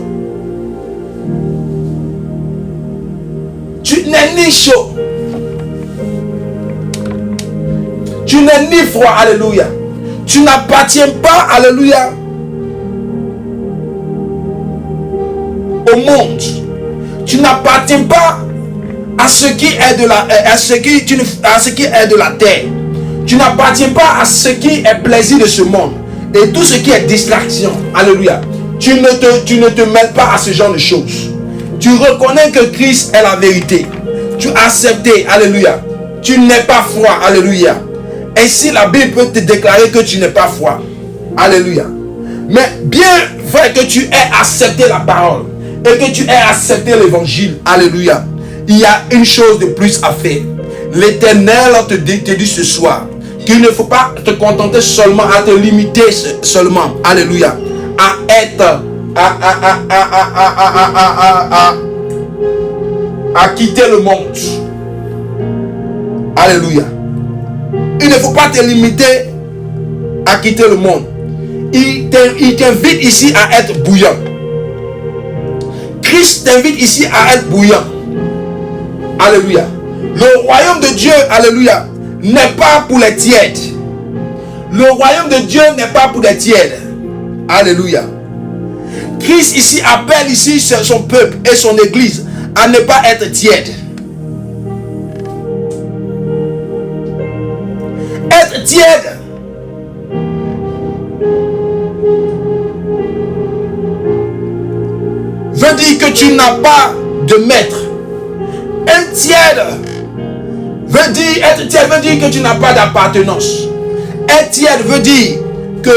S1: Tu n'es ni chaud. Tu n'es ni froid. Alléluia. Tu n'appartiens pas, alléluia, au monde. Tu n'appartiens pas à ce qui est de la, à ce qui est de la terre. Tu n'appartiens pas à ce qui est plaisir de ce monde et tout ce qui est distraction. Alléluia. Tu ne te mêles pas à ce genre de choses. Tu reconnais que Christ est la vérité. Tu as accepté. Alléluia. Tu n'es pas froid. Alléluia. Et si la Bible peut te déclarer que tu n'es pas froid. Alléluia. Mais bien vrai que tu aies accepté la parole et que tu aies accepté l'évangile. Alléluia. Il y a une chose de plus à faire. L'Éternel te dit ce soir qu'il ne faut pas te contenter seulement, à te limiter seulement. Alléluia. À être, à quitter le monde. Alléluia. Il ne faut pas te limiter à quitter le monde. Il t'invite ici à être bouillant. Christ t'invite ici à être bouillant. Alléluia. Le royaume de Dieu, alléluia, n'est pas pour les tièdes. Le royaume de Dieu n'est pas pour les tièdes. Alléluia. Christ ici appelle ici son peuple et son église à ne pas être tiède. Être tiède veut dire que tu n'as pas de maître. Être tiède veut dire que tu n'as pas d'appartenance. Être tiède veut dire que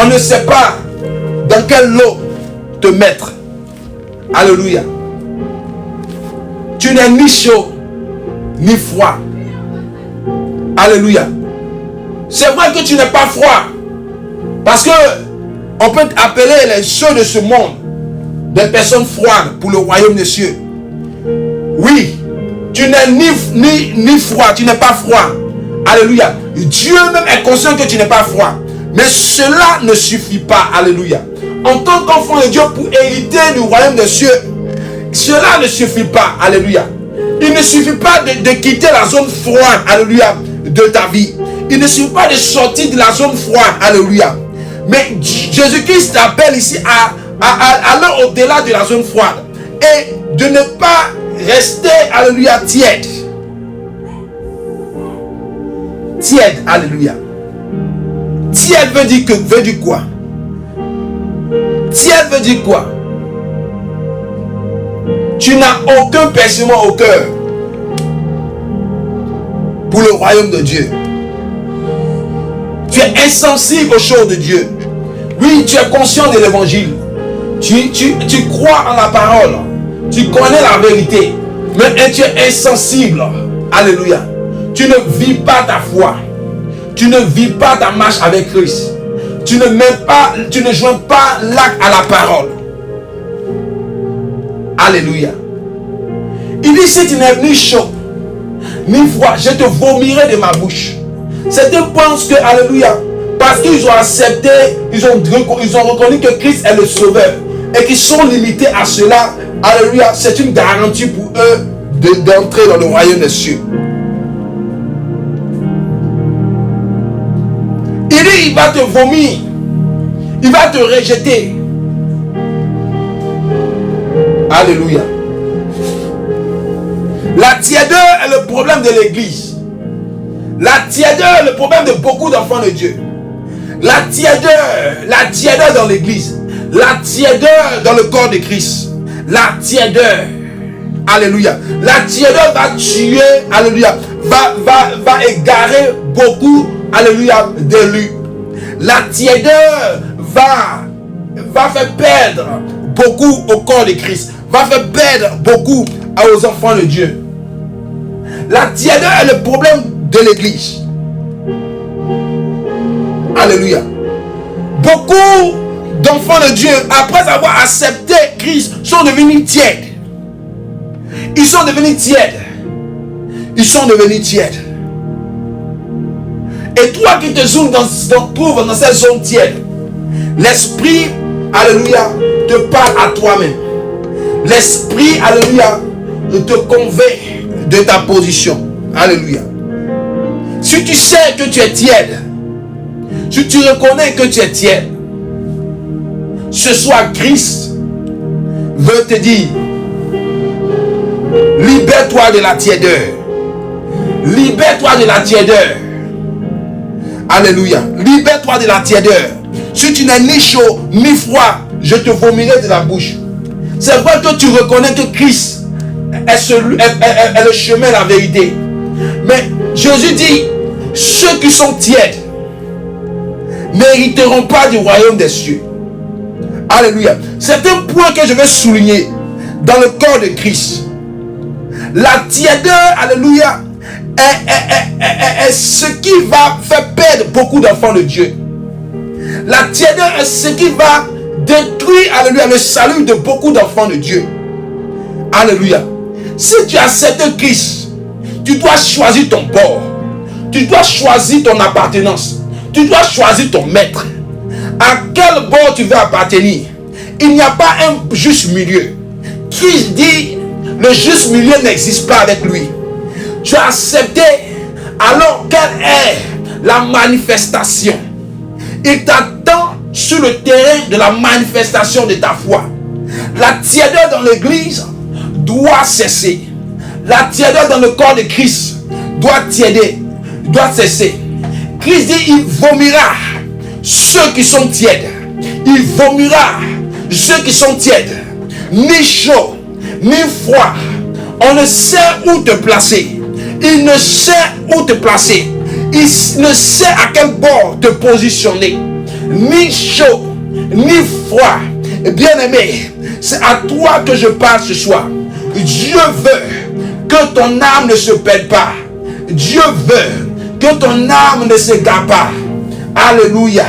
S1: on ne sait pas dans quel lot te mettre. Alléluia. Tu n'es ni chaud ni froid. Alléluia. C'est vrai que tu n'es pas froid. Parce que on peut appeler les ceux de ce monde des personnes froides pour le royaume des cieux. Oui, tu n'es ni froid, tu n'es pas froid. Alléluia. Dieu même est conscient que tu n'es pas froid. Mais cela ne suffit pas. Alléluia. En tant qu'enfant de Dieu, pour hériter du royaume des cieux, cela ne suffit pas. Alléluia. Il ne suffit pas de quitter la zone froide. Alléluia. De ta vie. Il ne suffit pas de sortir de la zone froide. Alléluia. Mais Jésus-Christ t'appelle ici à aller au-delà de la zone froide et de ne pas rester, alléluia, tiède. Tiède, alléluia. Tiède veut dire quoi? Tiède veut dire quoi? Tu n'as aucun percement au cœur pour le royaume de Dieu. Tu es insensible aux choses de Dieu. Oui, tu es conscient de l'évangile. Tu crois en la parole. Tu connais la vérité. Mais tu es insensible. Alléluia. Tu ne vis pas ta foi. Tu ne vis pas ta marche avec Christ. Tu ne joins pas l'acte à la parole. Alléluia. Il dit, si tu n'es ni chaud, ni froid, je te vomirai de ma bouche. Certains pensent que, alléluia, parce qu'ils ont accepté, ils ont reconnu que Christ est le sauveur et qu'ils sont limités à cela, alléluia, c'est une garantie pour eux d'entrer dans le royaume des cieux. Il dit, il va te vomir, il va te rejeter. Alléluia. La tiédeur est le problème de l'église. La tiédeur est le problème de beaucoup d'enfants de Dieu. La tiédeur dans l'église. La tiédeur dans le corps de Christ. La tiédeur. Alléluia. La tiédeur va tuer, alléluia, va égarer beaucoup, alléluia, d'élus. La tiédeur va faire perdre beaucoup au corps de Christ. Va faire perdre beaucoup aux enfants de Dieu. La tiédeur est le problème de l'église. Alléluia. Beaucoup d'enfants de Dieu, après avoir accepté Christ, sont devenus tièdes. Ils sont devenus tièdes. Ils sont devenus tièdes. Et toi qui te trouves dans cette zone tiède, l'esprit, alléluia, te parle à toi-même. L'esprit, alléluia, te convainc de ta position. Alléluia. Si tu sais que tu es tiède, si tu reconnais que tu es tiède, ce soir Christ veut te dire, libère-toi de la tiédeur. Libère-toi de la tiédeur. Alléluia. Libère-toi de la tiédeur. Si tu n'es ni chaud ni froid, je te vomirai de la bouche. C'est vrai que tu reconnais que Christ est le chemin, la vérité. Mais Jésus dit, ceux qui sont tièdes n'hériteront pas du royaume des cieux. Alléluia. C'est un point que je vais souligner dans le corps de Christ. La tiédeur, alléluia, est ce qui va faire perdre beaucoup d'enfants de Dieu. La tiédeur est ce qui va détruire, alléluia, le salut de beaucoup d'enfants de Dieu. Alléluia. Si tu acceptes Christ, tu dois choisir ton bord. Tu dois choisir ton appartenance. Tu dois choisir ton maître. À quel bord tu veux appartenir? Il n'y a pas un juste milieu. Christ dit, le juste milieu n'existe pas avec lui. Tu as accepté, alors quelle est la manifestation? Il t'attend sur le terrain de la manifestation de ta foi. La tiédeur dans l'église doit cesser. La tiédeur dans le corps de Christ doit cesser. Christ dit, il vomira ceux qui sont tièdes. Il vomira ceux qui sont tièdes. Ni chaud, ni froid. On ne sait où te placer. Il ne sait où te placer. Il ne sait à quel bord te positionner. Ni chaud, ni froid. Bien-aimé, c'est à toi que je parle ce soir. Dieu veut que ton âme ne se perde pas. Dieu veut que ton âme ne s'égare pas. Alléluia.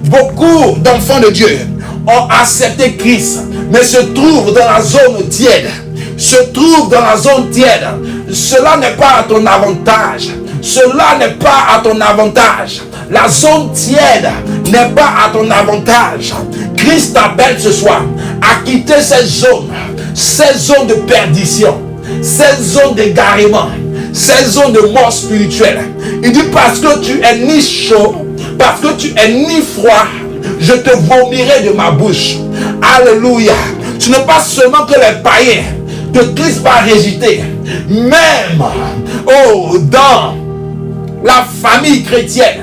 S1: Beaucoup d'enfants de Dieu ont accepté Christ, mais se trouvent dans la zone tiède. Se trouvent dans la zone tiède. Cela n'est pas à ton avantage. Cela n'est pas à ton avantage. La zone tiède n'est pas à ton avantage. Christ t'appelle ce soir à quitter ces zones de perdition, ces zones d'égarement, ces zones de mort spirituelle. Il dit, parce que tu es ni chaud, parce que tu es ni froid, je te vomirai de ma bouche. Alléluia. Ce n'est pas seulement que les païens que Christ va rejeter, même dans la famille chrétienne,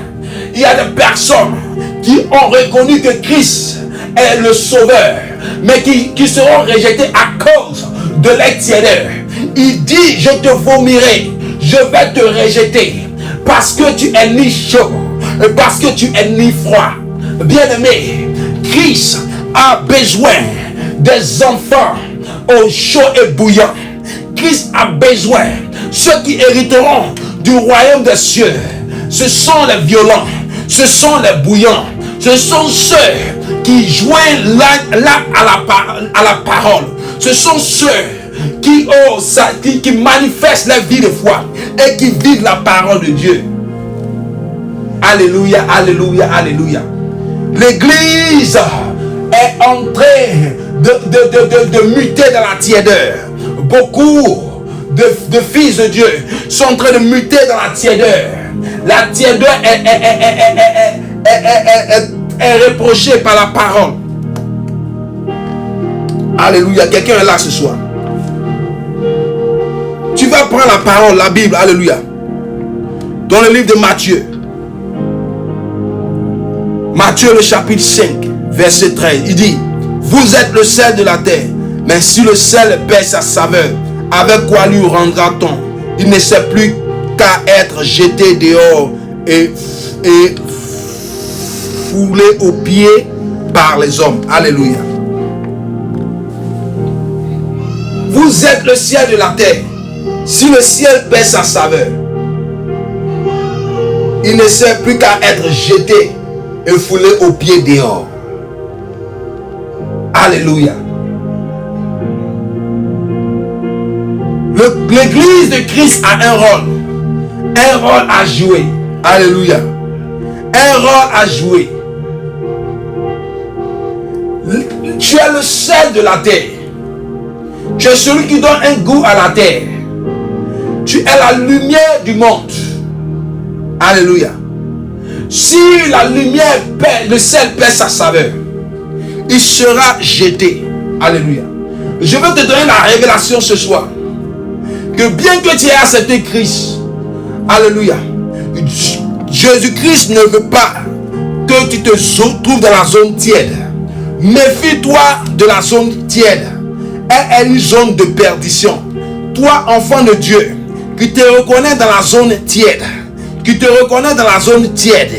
S1: il y a des personnes qui ont reconnu que Christ est le sauveur, mais qui seront rejetées à cause de leur tiédeur. Il dit, je te vomirai, je vais te rejeter, parce que tu es ni chaud, parce que tu es ni froid. Bien-aimé, Christ a besoin des enfants au chaud et bouillant. Christ a besoin, ceux qui hériteront du royaume des cieux, ce sont les violents, ce sont les bouillants, ce sont ceux qui joignent à la parole, ce sont ceux qui manifestent la vie de foi et qui vivent la parole de Dieu. Alléluia, alléluia, alléluia. L'église est en train de muter dans la tiédeur. Beaucoup de fils de Dieu sont en train de muter dans la tiédeur. La tiédeur est reprochée par la parole. Alléluia. Quelqu'un est là ce soir. Tu vas prendre la parole, la Bible. Alléluia. Dans le livre de Matthieu. Matthieu le chapitre 5, verset 13. Il dit, vous êtes le sel de la terre. Mais si le sel perd sa saveur, avec quoi lui rendra-t-on? Il ne sait plus qu'à être jeté dehors et foulé aux pieds par les hommes. Alléluia. Vous êtes le ciel de la terre. Si le ciel perd sa saveur,
S2: il ne sert plus qu'à être jeté et foulé aux pieds dehors. Alléluia. L'église de Christ a un rôle à jouer. Alléluia. Un rôle à jouer. Tu es le sel de la terre. Tu es celui qui donne un goût à la terre. Tu es la lumière du monde. Alléluia. Si la lumière perd, le sel perd sa saveur, il sera jeté. Alléluia. Je veux te donner la révélation ce soir. Que bien que tu aies accepté Christ, alléluia, Jésus-Christ ne veut pas que tu te trouves dans la zone tiède. Méfie-toi de la zone tiède. Elle est une zone de perdition. Toi, enfant de Dieu, qui te reconnais dans la zone tiède, qui te reconnais dans la zone tiède,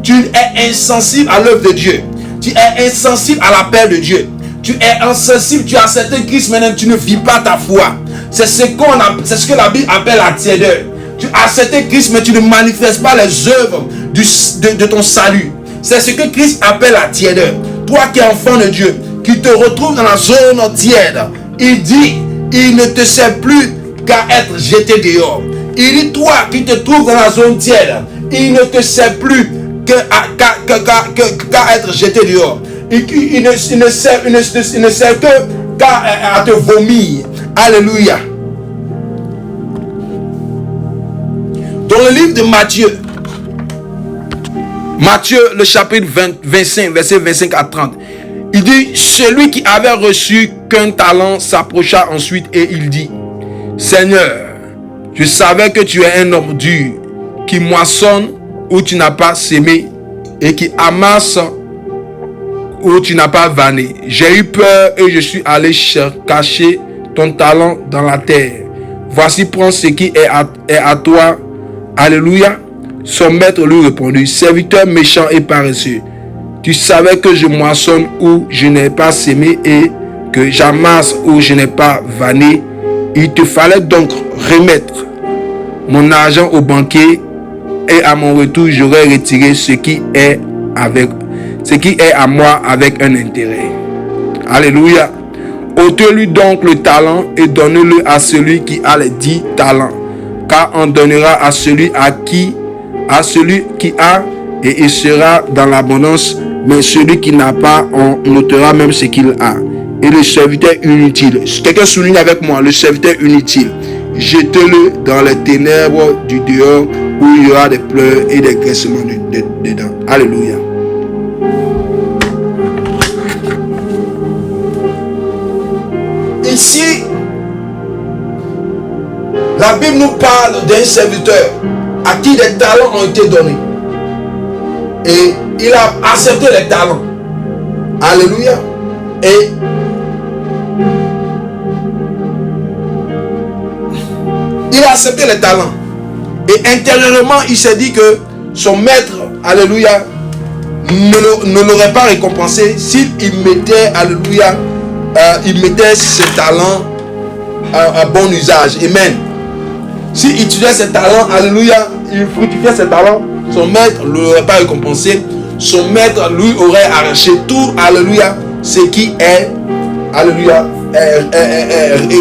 S2: tu es insensible à l'œuvre de Dieu. Tu es insensible à l'appel de Dieu. Tu es insensible, tu as accepté Christ, maintenant tu ne vis pas ta foi. C'est ce que la Bible appelle la tiédeur. Tu as accepté Christ, mais tu ne manifestes pas les œuvres de ton salut. C'est ce que Christ appelle la tiédeur. Toi qui es enfant de Dieu, qui te retrouve dans la zone tiède, il dit, il ne te sert plus qu'à être jeté dehors. Il dit, toi qui te trouves dans la zone tiède, il ne te sert plus qu'à être jeté dehors. Il ne sert que qu'à te vomir. Alléluia. Dans le livre de Matthieu le chapitre 25, verset 25 à 30, il dit, celui qui avait reçu qu'un talent s'approcha ensuite et il dit, Seigneur, je savais que tu es un homme dur, qui moissonne où tu n'as pas sémé et qui amasse où tu n'as pas vanné. J'ai eu peur et je suis allé cacher ton talent dans la terre. Voici, prends ce qui est à toi. Alléluia. Son maître lui répondit, serviteur méchant et paresseux, tu savais que je moissonne où je n'ai pas sémé et que j'amasse où je n'ai pas vanné. Il te fallait donc remettre mon argent au banquier et à mon retour j'aurais retiré ce qui est à moi avec un intérêt. Alléluia. Ôtez-lui donc le talent et donnez-le à celui qui a les 10 talents, car on donnera à celui qui a, et il sera dans l'abondance, mais celui qui n'a pas, on notera même ce qu'il a. Et le serviteur inutile, quelqu'un souligne avec moi, le serviteur inutile, jetez-le dans les ténèbres du dehors, où il y aura des pleurs et des graissements dedans. Alléluia. Ici, la Bible nous parle d'un serviteur à qui des talents ont été donnés. Et il a accepté les talents. Alléluia. Et il a accepté les talents. Et intérieurement, il s'est dit que son maître, alléluia, ne l'aurait pas récompensé s'il mettait, alléluia, il mettait ses talents à bon usage. Amen. S'il utilisait ses talents, alléluia, il fructifiait ses talents, son maître ne l'aurait pas récompensé. Son maître lui aurait arraché tout, alléluia, ce qui est, alléluia,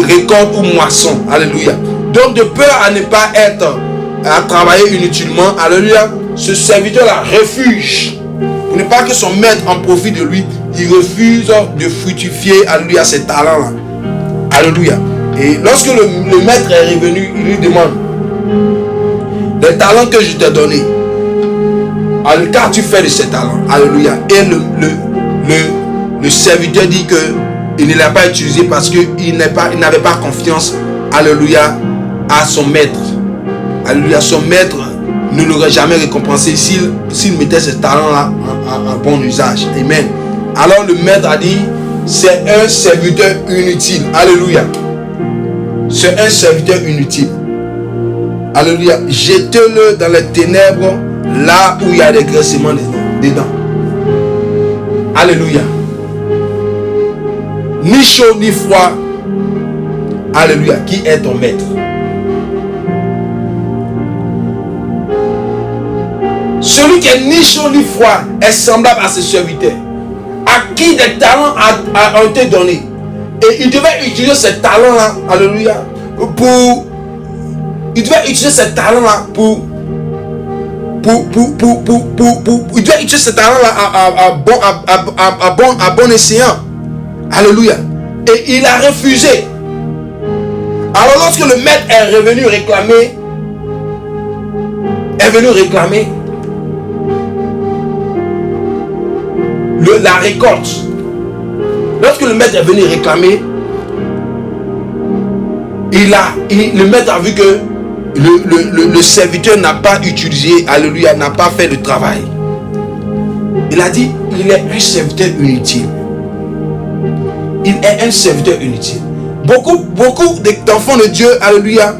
S2: récolte ou moisson. Alléluia. Donc de peur à ne pas être, à travailler inutilement, alléluia, ce serviteur-là refuse. Pour ne pas que son maître en profite de lui, il refuse de fructifier, alléluia, ses talents-là. Alléluia. Et lorsque le maître est revenu, il lui demande, les talents que je t'ai donnés, qu'as-tu fait de ces talents? Alléluia. Et le serviteur dit que il ne l'a pas utilisé parce qu'il n'avait pas confiance, alléluia, à son maître. Alléluia. Son maître ne l'aurait jamais récompensé s'il mettait ces talents-là en bon usage. Amen. Alors le maître a dit, c'est un serviteur inutile. Alléluia. C'est un serviteur inutile. Alléluia. Jetez-le dans les ténèbres, là où il y a des graissements dedans. Alléluia. Ni chaud ni froid. Alléluia. Qui est ton maître? Celui qui est ni chaud ni froid est semblable à ses serviteurs, à qui des talents ont été donnés. Et il devait utiliser ces talents-là, alléluia, il devait utiliser ces talents-là il devait utiliser ces talents-là à bon escient. Alléluia. Et il a refusé. Alors lorsque le maître est venu réclamer, la récolte. Lorsque le maître est venu réclamer, le maître a vu que le serviteur n'a pas utilisé, alléluia, n'a pas fait le travail. Il a dit, il est un serviteur inutile. Il est un serviteur inutile. Beaucoup d'enfants de Dieu, alléluia,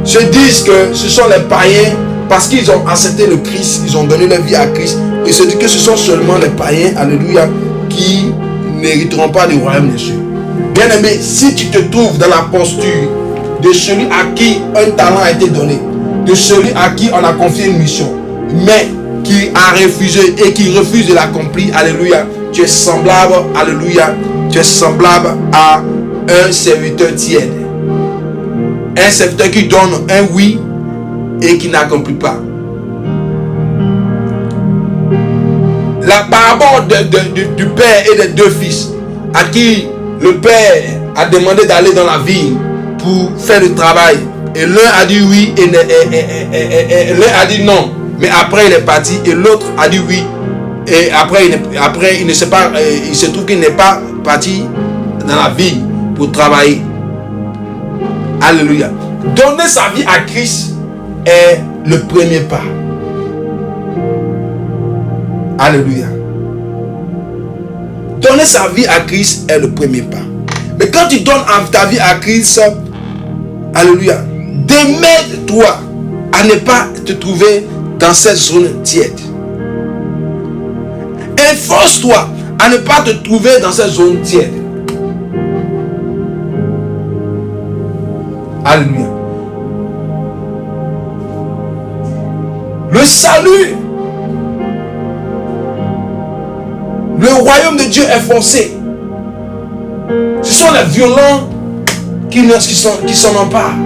S2: se disent que ce sont les païens parce qu'ils ont accepté le Christ, ils ont donné leur vie à Christ. Ils se disent que ce sont seulement les païens, alléluia, qui n'hériteront pas du royaume des cieux. Bien aimé, si tu te trouves dans la posture de celui à qui un talent a été donné, de celui à qui on a confié une mission, mais qui a refusé et qui refuse de l'accomplir, alléluia, tu es semblable, alléluia, tu es semblable à un serviteur tiède. Un serviteur qui donne un oui et qui n'accomplit pas. La parabole du père et des deux fils, à qui le père a demandé d'aller dans la ville pour faire le travail, et l'un a dit oui et l'un a dit non, mais après il est parti, et l'autre a dit oui, et après il ne sait pas, il se trouve qu'il n'est pas parti dans la ville pour travailler. Alléluia. Donner sa vie à Christ est le premier pas. Alléluia. Donner sa vie à Christ est le premier pas. Mais quand tu donnes ta vie à Christ, alléluia, démène-toi à ne pas te trouver dans cette zone tiède. Efforce-toi à ne pas te trouver dans cette zone tiède. Alléluia. Le salut, le royaume de Dieu est forcé. Ce sont les violents qui s'en emparent.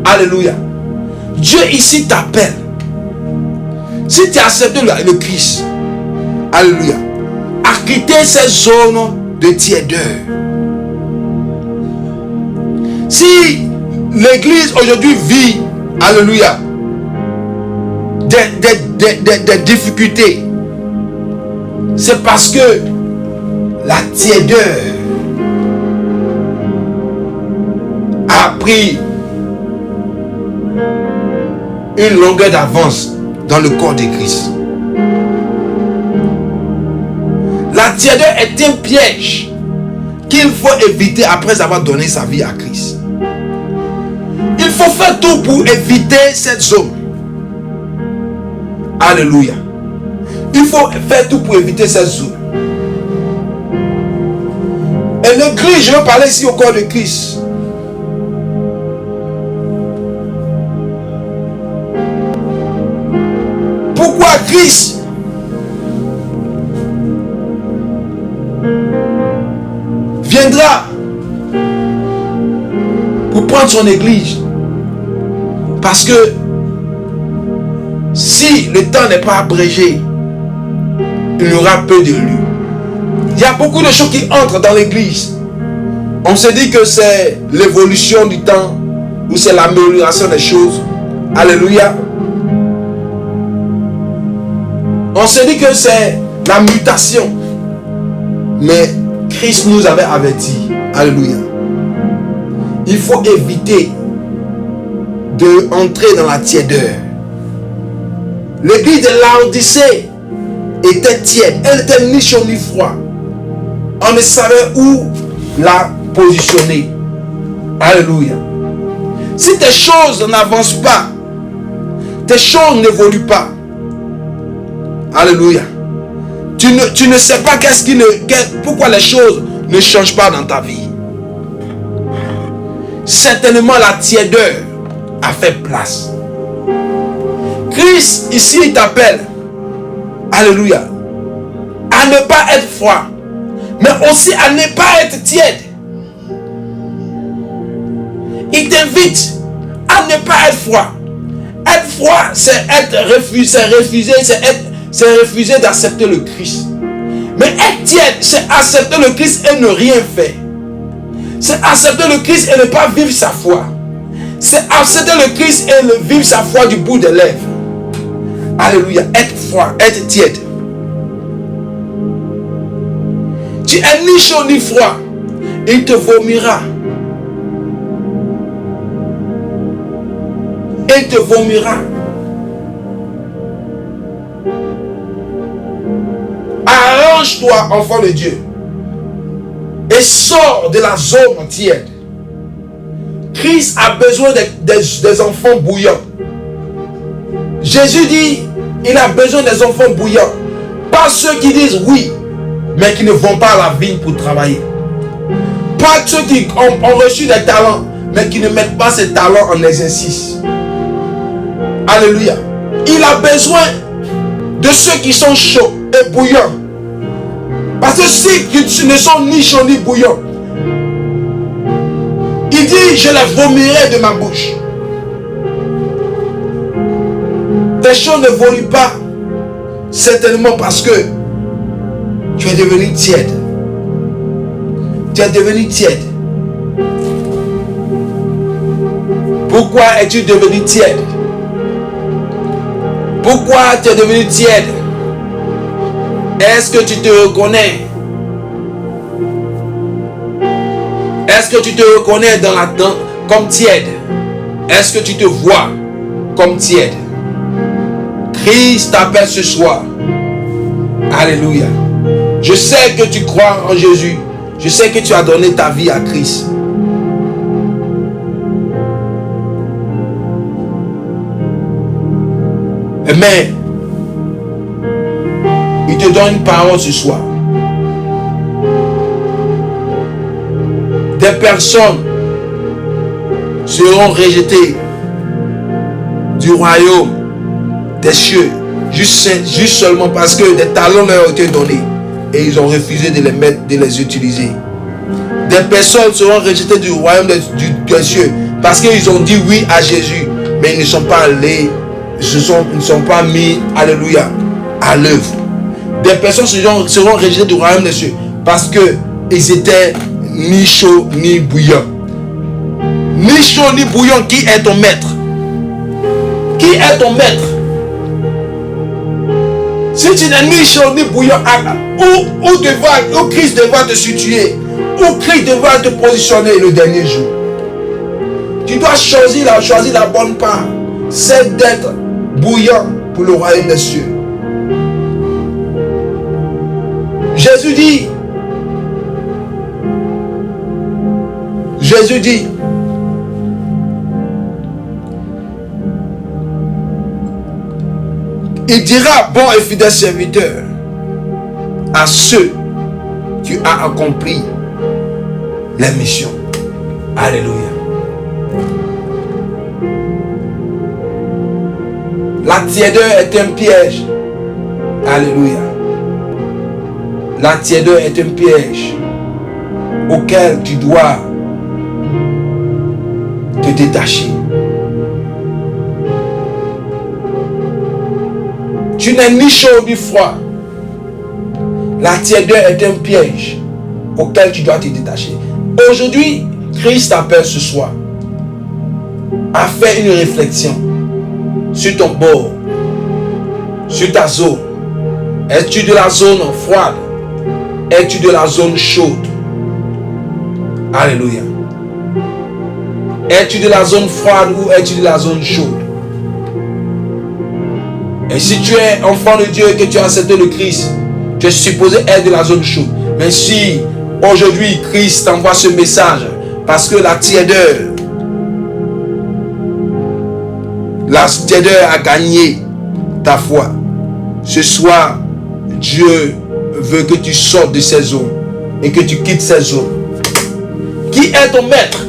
S2: Alléluia. Dieu ici t'appelle. Si tu acceptes le Christ, alléluia, à quitter ces zones de tiédeur. Si l'église aujourd'hui vit, alléluia, des difficultés, c'est parce que la tiédeur a pris une longueur d'avance dans le corps de Christ. La tiédeur est un piège qu'il faut éviter après avoir donné sa vie à Christ. Il faut faire tout pour éviter cette zone. Alléluia. Il faut faire tout pour éviter cette zone. Et l'église, je veux parler ici au corps de Christ. Pourquoi Christ viendra pour prendre son église? Parce que si le temps n'est pas abrégé, il y aura peu de lui. Il y a beaucoup de choses qui entrent dans l'église. On se dit que c'est l'évolution du temps ou c'est l'amélioration des choses. Alléluia. On se dit que c'est la mutation. Mais Christ nous avait averti. Alléluia. Il faut éviter d'entrer dans la tiédeur. L'église de Laodicée était tiède. Elle n'était ni chaud ni froid. On ne savait où la positionner. Alléluia. Si tes choses n'avancent pas, tes choses n'évoluent pas, alléluia, tu ne sais pas pourquoi les choses ne changent pas dans ta vie. Certainement la tiédeur a fait place. Christ, ici, il t'appelle, alléluia, à ne pas être froid, mais aussi à ne pas être tiède. Il t'invite à ne pas être froid. Être froid, c'est refuser d'accepter le Christ. Mais être tiède, c'est accepter le Christ et ne rien faire. C'est accepter le Christ et ne pas vivre sa foi. C'est accepter le Christ et vivre sa foi du bout des lèvres. Alléluia. Être froid, être tiède. Tu es ni chaud ni froid. Il te vomira. Il te vomira. Arrange-toi, enfant de Dieu, et sors de la zone tiède. Christ a besoin des enfants bouillants. Jésus dit, il a besoin des enfants bouillants. Pas ceux qui disent oui, mais qui ne vont pas à la vigne pour travailler. Pas ceux qui ont reçu des talents, mais qui ne mettent pas ces talents en exercice. Alléluia. Il a besoin de ceux qui sont chauds et bouillants. Parce que si ils ne sont ni chauds ni bouillants, il dit, je les vomirai de ma bouche. Tes choses ne volent pas, certainement parce que tu es devenu tiède. Tu es devenu tiède. Pourquoi es-tu devenu tiède? Pourquoi tu es devenu tiède? Est-ce que tu te reconnais? Est-ce que tu te reconnais comme tiède? Est-ce que tu te vois comme tiède? Christ t'appelle ce soir. Alléluia. Je sais que tu crois en Jésus. Je sais que tu as donné ta vie à Christ. Mais il te donne une parole ce soir. Des personnes seront rejetées du royaume des cieux juste seulement parce que des talents leur ont été donnés et ils ont refusé de les mettre, de les utiliser. Des personnes seront rejetées du royaume des cieux parce qu'ils ont dit oui à Jésus, mais ils ne sont pas allés, ils ne sont pas mis, alléluia, à l'œuvre. Des personnes seront rejetées du royaume des cieux parce qu'ils étaient ni chauds ni bouillants. Ni chaud ni bouillant, qui est ton maître? Qui est ton maître? Si tu n'es ni chaud ni bouillant, où Christ devra te situer? Où Christ devra te positionner le dernier jour? Tu dois choisir la bonne part. C'est d'être bouillant pour le royaume des cieux. Jésus dit, il dira, bon et fidèle serviteur, à ceux qui ont accompli la mission. Alléluia. La tiédeur est un piège. Alléluia. La tiédeur est un piège auquel tu dois te détacher. Tu n'es ni chaud ni froid. La tiédeur est un piège auquel tu dois te détacher. Aujourd'hui, Christ t'appelle ce soir à faire une réflexion sur ton bord, sur ta zone. Es-tu de la zone froide? Es-tu de la zone chaude? Alléluia. Es-tu de la zone froide ou es-tu de la zone chaude? Et si tu es enfant de Dieu et que tu as accepté le Christ, tu es supposé être de la zone chaude. Mais si aujourd'hui Christ t'envoie ce message parce que la tiédeur a gagné ta foi, ce soir Dieu veut que tu sortes de ces zones et que tu quittes ces zones. Qui est ton maître?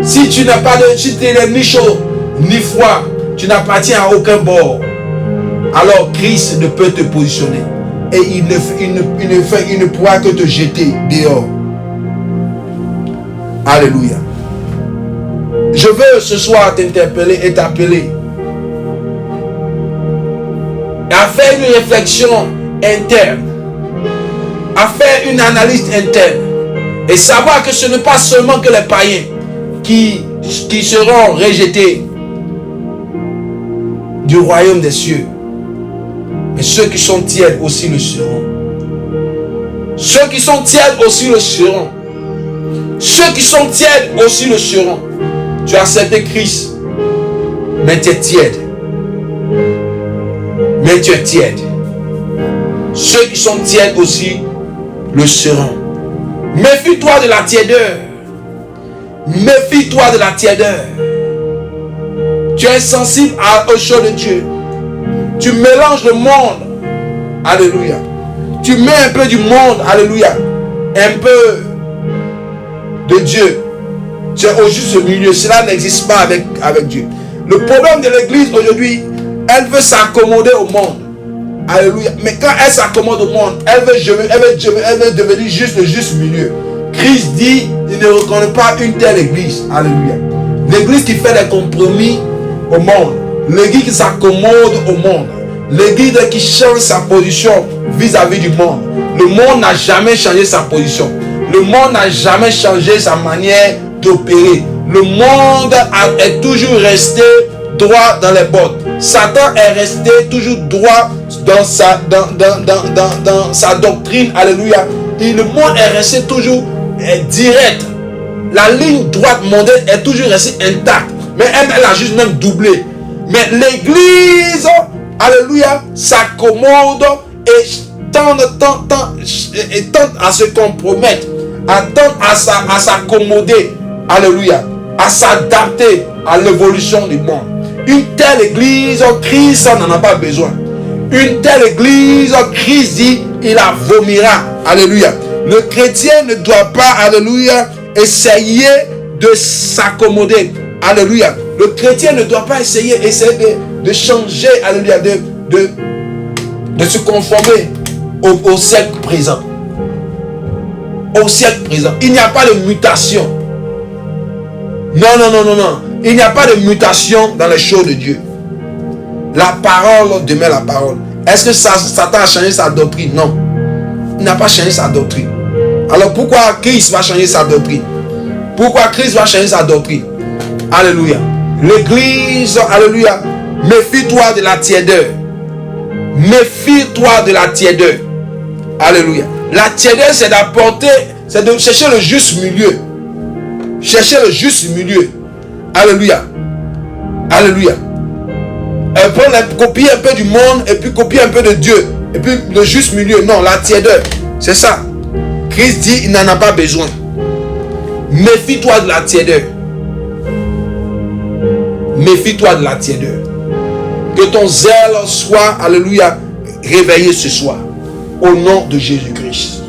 S2: Si tu n'as pas de, si tu n'es ni chaud, ni froid, tu n'appartiens à aucun bord, alors Christ ne peut te positionner. Et il ne pourra que te jeter dehors. Alléluia. Je veux ce soir t'interpeller et t'appeler à faire une réflexion interne, à faire une analyse interne et savoir que ce n'est pas seulement que les païens qui seront rejetés du royaume des cieux, mais ceux qui sont tièdes aussi le seront. Ceux qui sont tièdes aussi le seront. Ceux qui sont tièdes aussi le seront. Tu as accepté Christ, mais tu es tiède. Mais tu es tiède. Ceux qui sont tièdes aussi le seront. Méfie-toi de la tiédeur. Méfie-toi de la tiédeur. Tu es sensible aux choses de Dieu. Tu mélanges le monde. Alléluia. Tu mets un peu du monde. Alléluia. Un peu de Dieu. Tu es au juste milieu. Cela n'existe pas avec Dieu. Le problème de l'église aujourd'hui, elle veut s'accommoder au monde. Alléluia. Mais quand elle s'accommode au monde, elle veut devenir juste le juste milieu. Christ dit, il ne reconnaît pas une telle église. Alléluia. L'église qui fait des compromis au monde. L'église qui s'accommode au monde. L'église qui change sa position vis-à-vis du monde. Le monde n'a jamais changé sa position. Le monde n'a jamais changé sa manière d'opérer. Le monde est toujours resté droit dans les bottes. Satan est resté toujours droit dans sa doctrine. Alléluia. Et le monde est resté toujours direct. La ligne droite mondaine est toujours restée intacte. Mais elle a juste même doublé. Mais l'église, alléluia, s'accommode et tente à se compromettre, tente à s'accommoder, alléluia, à s'adapter à l'évolution du monde. Une telle église, Christ n'en a pas besoin. Une telle église, Christ dit, il la vomira, alléluia. Le chrétien ne doit pas, alléluia, essayer de s'accommoder, alléluia. Le chrétien ne doit pas essayer de changer, alléluia, de se conformer au siècle présent. Au siècle présent. Il n'y a pas de mutation. Non. Il n'y a pas de mutation dans les choses de Dieu. La parole demeure la parole. Est-ce que Satan a changé sa doctrine? Non. Il n'a pas changé sa doctrine. Alors pourquoi Christ va changer sa doctrine? Pourquoi Christ va changer sa doctrine? Alléluia. L'église, alléluia, méfie-toi de la tiédeur. Méfie-toi de la tiédeur. Alléluia. La tiédeur, c'est d'apporter, c'est de chercher le juste milieu. Chercher le juste milieu. Alléluia. Alléluia. Copier un peu du monde et puis copier un peu de Dieu. Et puis le juste milieu. Non, la tiédeur. C'est ça. Christ dit, il n'en a pas besoin. Méfie-toi de la tiédeur. Méfie-toi de la tiédeur. Que ton zèle soit, alléluia, réveillé ce soir. Au nom de Jésus-Christ.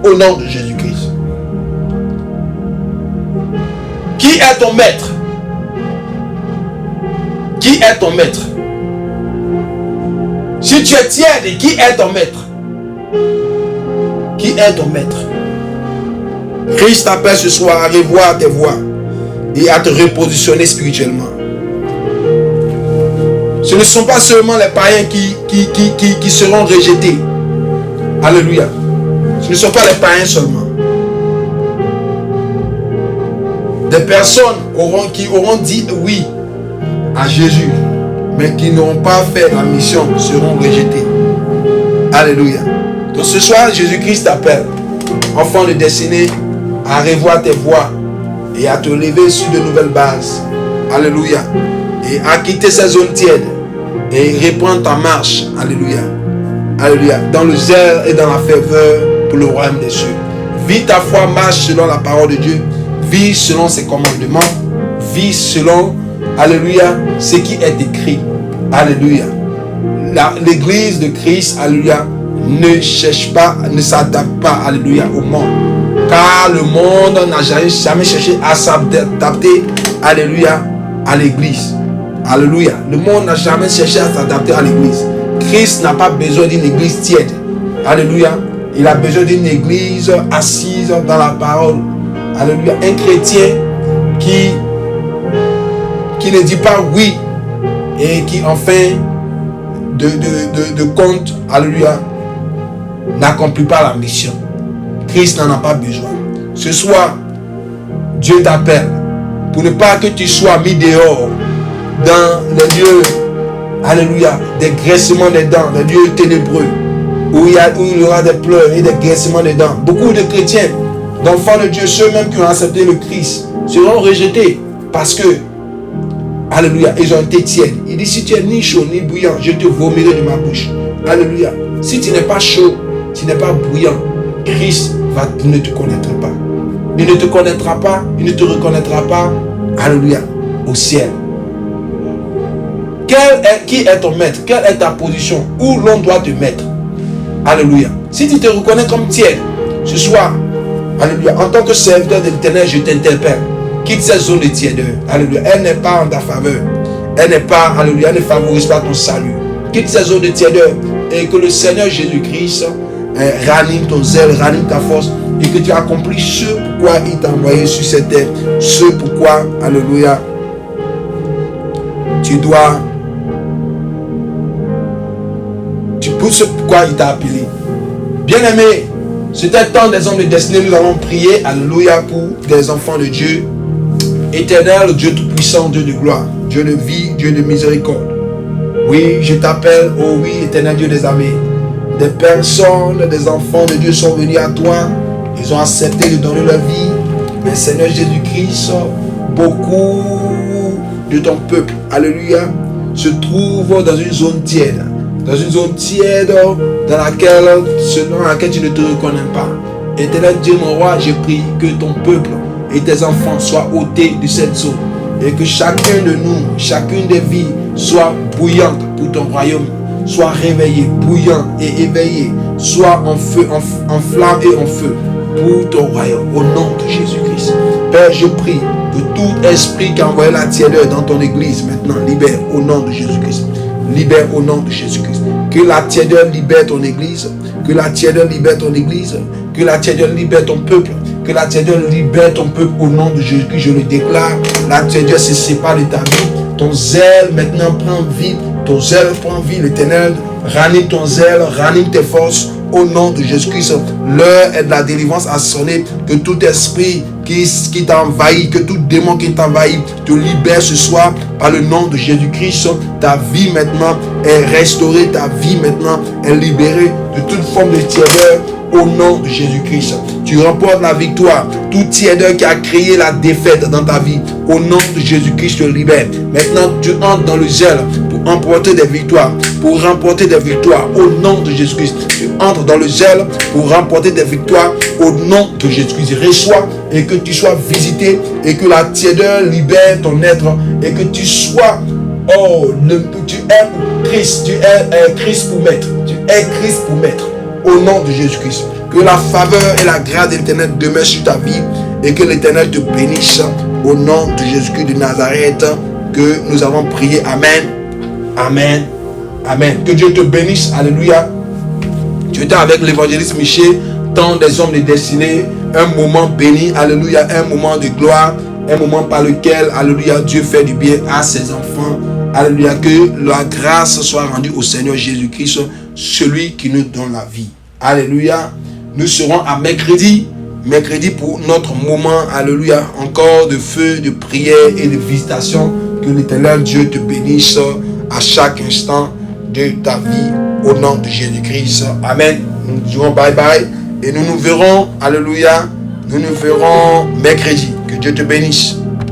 S2: Au nom de Jésus-Christ. Qui est ton maître? Qui est ton maître? Si tu es tiède, qui est ton maître? Qui est ton maître? Christ t'appelle ce soir à revoir tes voies et à te repositionner spirituellement. Ce ne sont pas seulement les païens qui seront rejetés. Alléluia. Ce ne sont pas les païens seulement. Des personnes qui auront dit oui à Jésus, mais qui n'ont pas fait la mission, seront rejetés. Alléluia. Donc ce soir, Jésus-Christ t'appelle, enfant de destinée, à revoir tes voies et à te lever sur de nouvelles bases. Alléluia. Et à quitter ces zones tièdes et reprendre ta marche. Alléluia. Alléluia. Dans le zèle et dans la ferveur pour le royaume des cieux. Vis ta foi, marche selon la parole de Dieu. Vis selon ses commandements. Vis selon, alléluia, ce qui est écrit. Alléluia. L'église de Christ, alléluia, ne cherche pas, ne s'adapte pas, alléluia, au monde.
S1: Car le monde n'a jamais cherché à s'adapter, alléluia, à l'église. Alléluia. Le monde n'a jamais cherché à s'adapter à l'église. Christ n'a pas besoin d'une église tiède. Alléluia. Il a besoin d'une église assise dans la parole. Alléluia. Un chrétien qui ne dit pas oui et qui en fin de compte, alléluia, n'accomplit pas la mission. Christ n'en a pas besoin. Ce soir, Dieu t'appelle pour ne pas que tu sois mis dehors dans les lieux, alléluia, des graissements des dents, des lieux ténébreux, où il y aura des pleurs et des graissements des dents. Beaucoup de chrétiens, d'enfants de Dieu, ceux même qui ont accepté le Christ, seront rejetés parce que, alléluia, ils ont été tièdes. Il dit, si tu es ni chaud ni bouillant, je te vomirai de ma bouche. Alléluia. Si tu n'es pas chaud, tu n'es pas bouillant, Christ ne te connaîtra pas. Il ne te connaîtra pas, il ne te reconnaîtra pas, alléluia, au ciel. Qui est ton maître? Quelle est ta position? Où l'on doit te mettre? Alléluia. Si tu te reconnais comme tiède, ce soir, alléluia, en tant que serviteur de l'Éternel, je t'interpelle. Quitte cette zone de tièdeur. Alléluia. Elle n'est pas en ta faveur. Elle n'est pas, alléluia, elle ne favorise pas ton salut. Quitte cette zone de tièdeur et que le Seigneur Jésus-Christ ranime ton zèle, ranime ta force et que tu accomplis ce pourquoi il t'a envoyé sur cette terre. Ce pourquoi, alléluia, tu dois, ce pourquoi il t'a appelé. Bien-aimé, c'était le temps des hommes de destinée. Nous allons prier, alléluia, pour des enfants de Dieu. Éternel, Dieu tout-puissant, Dieu de gloire, Dieu de vie, Dieu de miséricorde. Oui, je t'appelle, oh oui, éternel Dieu des armées. Des personnes, des enfants de Dieu sont venus à toi. Ils ont accepté de donner leur vie. Mais Seigneur Jésus-Christ, beaucoup de ton peuple, alléluia, se trouvent dans une zone tiède. Dans une zone tiède dans laquelle tu ne te reconnais pas. Éternel Dieu, mon roi, je prie que ton peuple et tes enfants soient ôtés de cette zone. Et que chacun de nous, chacune des vies soit bouillante pour ton royaume. Soit réveillé, bouillant et éveillé. Soit en feu, en flamme et en feu pour ton royaume. Au nom de Jésus-Christ. Père, je prie que tout esprit qui a envoyé la tièdeur dans ton église maintenant libère au nom de Jésus-Christ. Libère au nom de Jésus-Christ. Que la tièdeur libère ton église. Que la tièdeur libère ton église. Que la tièdeur libère ton peuple. Que la tièdeur libère ton peuple au nom de Jésus-Christ. Je le déclare. La tièdeur se sépare de ta vie. Ton zèle maintenant prend vie. Ton zèle prend vie, l'Éternel. Ranime ton zèle, ranime tes forces au nom de Jésus-Christ. L'heure est de la délivrance à sonner. Que tout esprit qui t'envahit, que tout démon qui t'envahit te libère ce soir par le nom de Jésus-Christ. Ta vie maintenant est restaurée, ta vie maintenant est libérée de toute forme de tièdeur au nom de Jésus-Christ. Tu remportes la victoire. Tout tièdeur qui a créé la défaite dans ta vie, au nom de Jésus-Christ, te libère. Maintenant, tu entres dans le zèle pour emporter des victoires, pour remporter des victoires au nom de Jésus-Christ. Tu entres dans le zèle pour remporter des victoires au nom de Jésus-Christ. Reçois et que tu sois visité et que la tièdeur libère ton être et que tu sois, tu es Christ, tu es Christ pour maître. Tu es Christ pour maître. Au nom de Jésus-Christ. Que la faveur et la grâce de l'Éternel demeurent sur ta vie et que l'Éternel te bénisse au nom de Jésus-Christ de Nazareth que nous avons prié. Amen. Amen. Amen. Que Dieu te bénisse. Alléluia. Tu étais avec l'évangéliste Michel, temps des hommes de destinée, un moment béni. Alléluia. Un moment de gloire. Un moment par lequel, alléluia, Dieu fait du bien à ses enfants. Alléluia. Que la grâce soit rendue au Seigneur Jésus-Christ, celui qui nous donne la vie. Alléluia. Nous serons à mercredi pour notre moment, alléluia, encore de feu, de prière et de visitation. Que l'Éternel Dieu te bénisse à chaque instant de ta vie au nom de Jésus-Christ. Amen. Nous dirons bye bye et nous nous verrons, alléluia, nous nous verrons mercredi. Que Dieu te bénisse.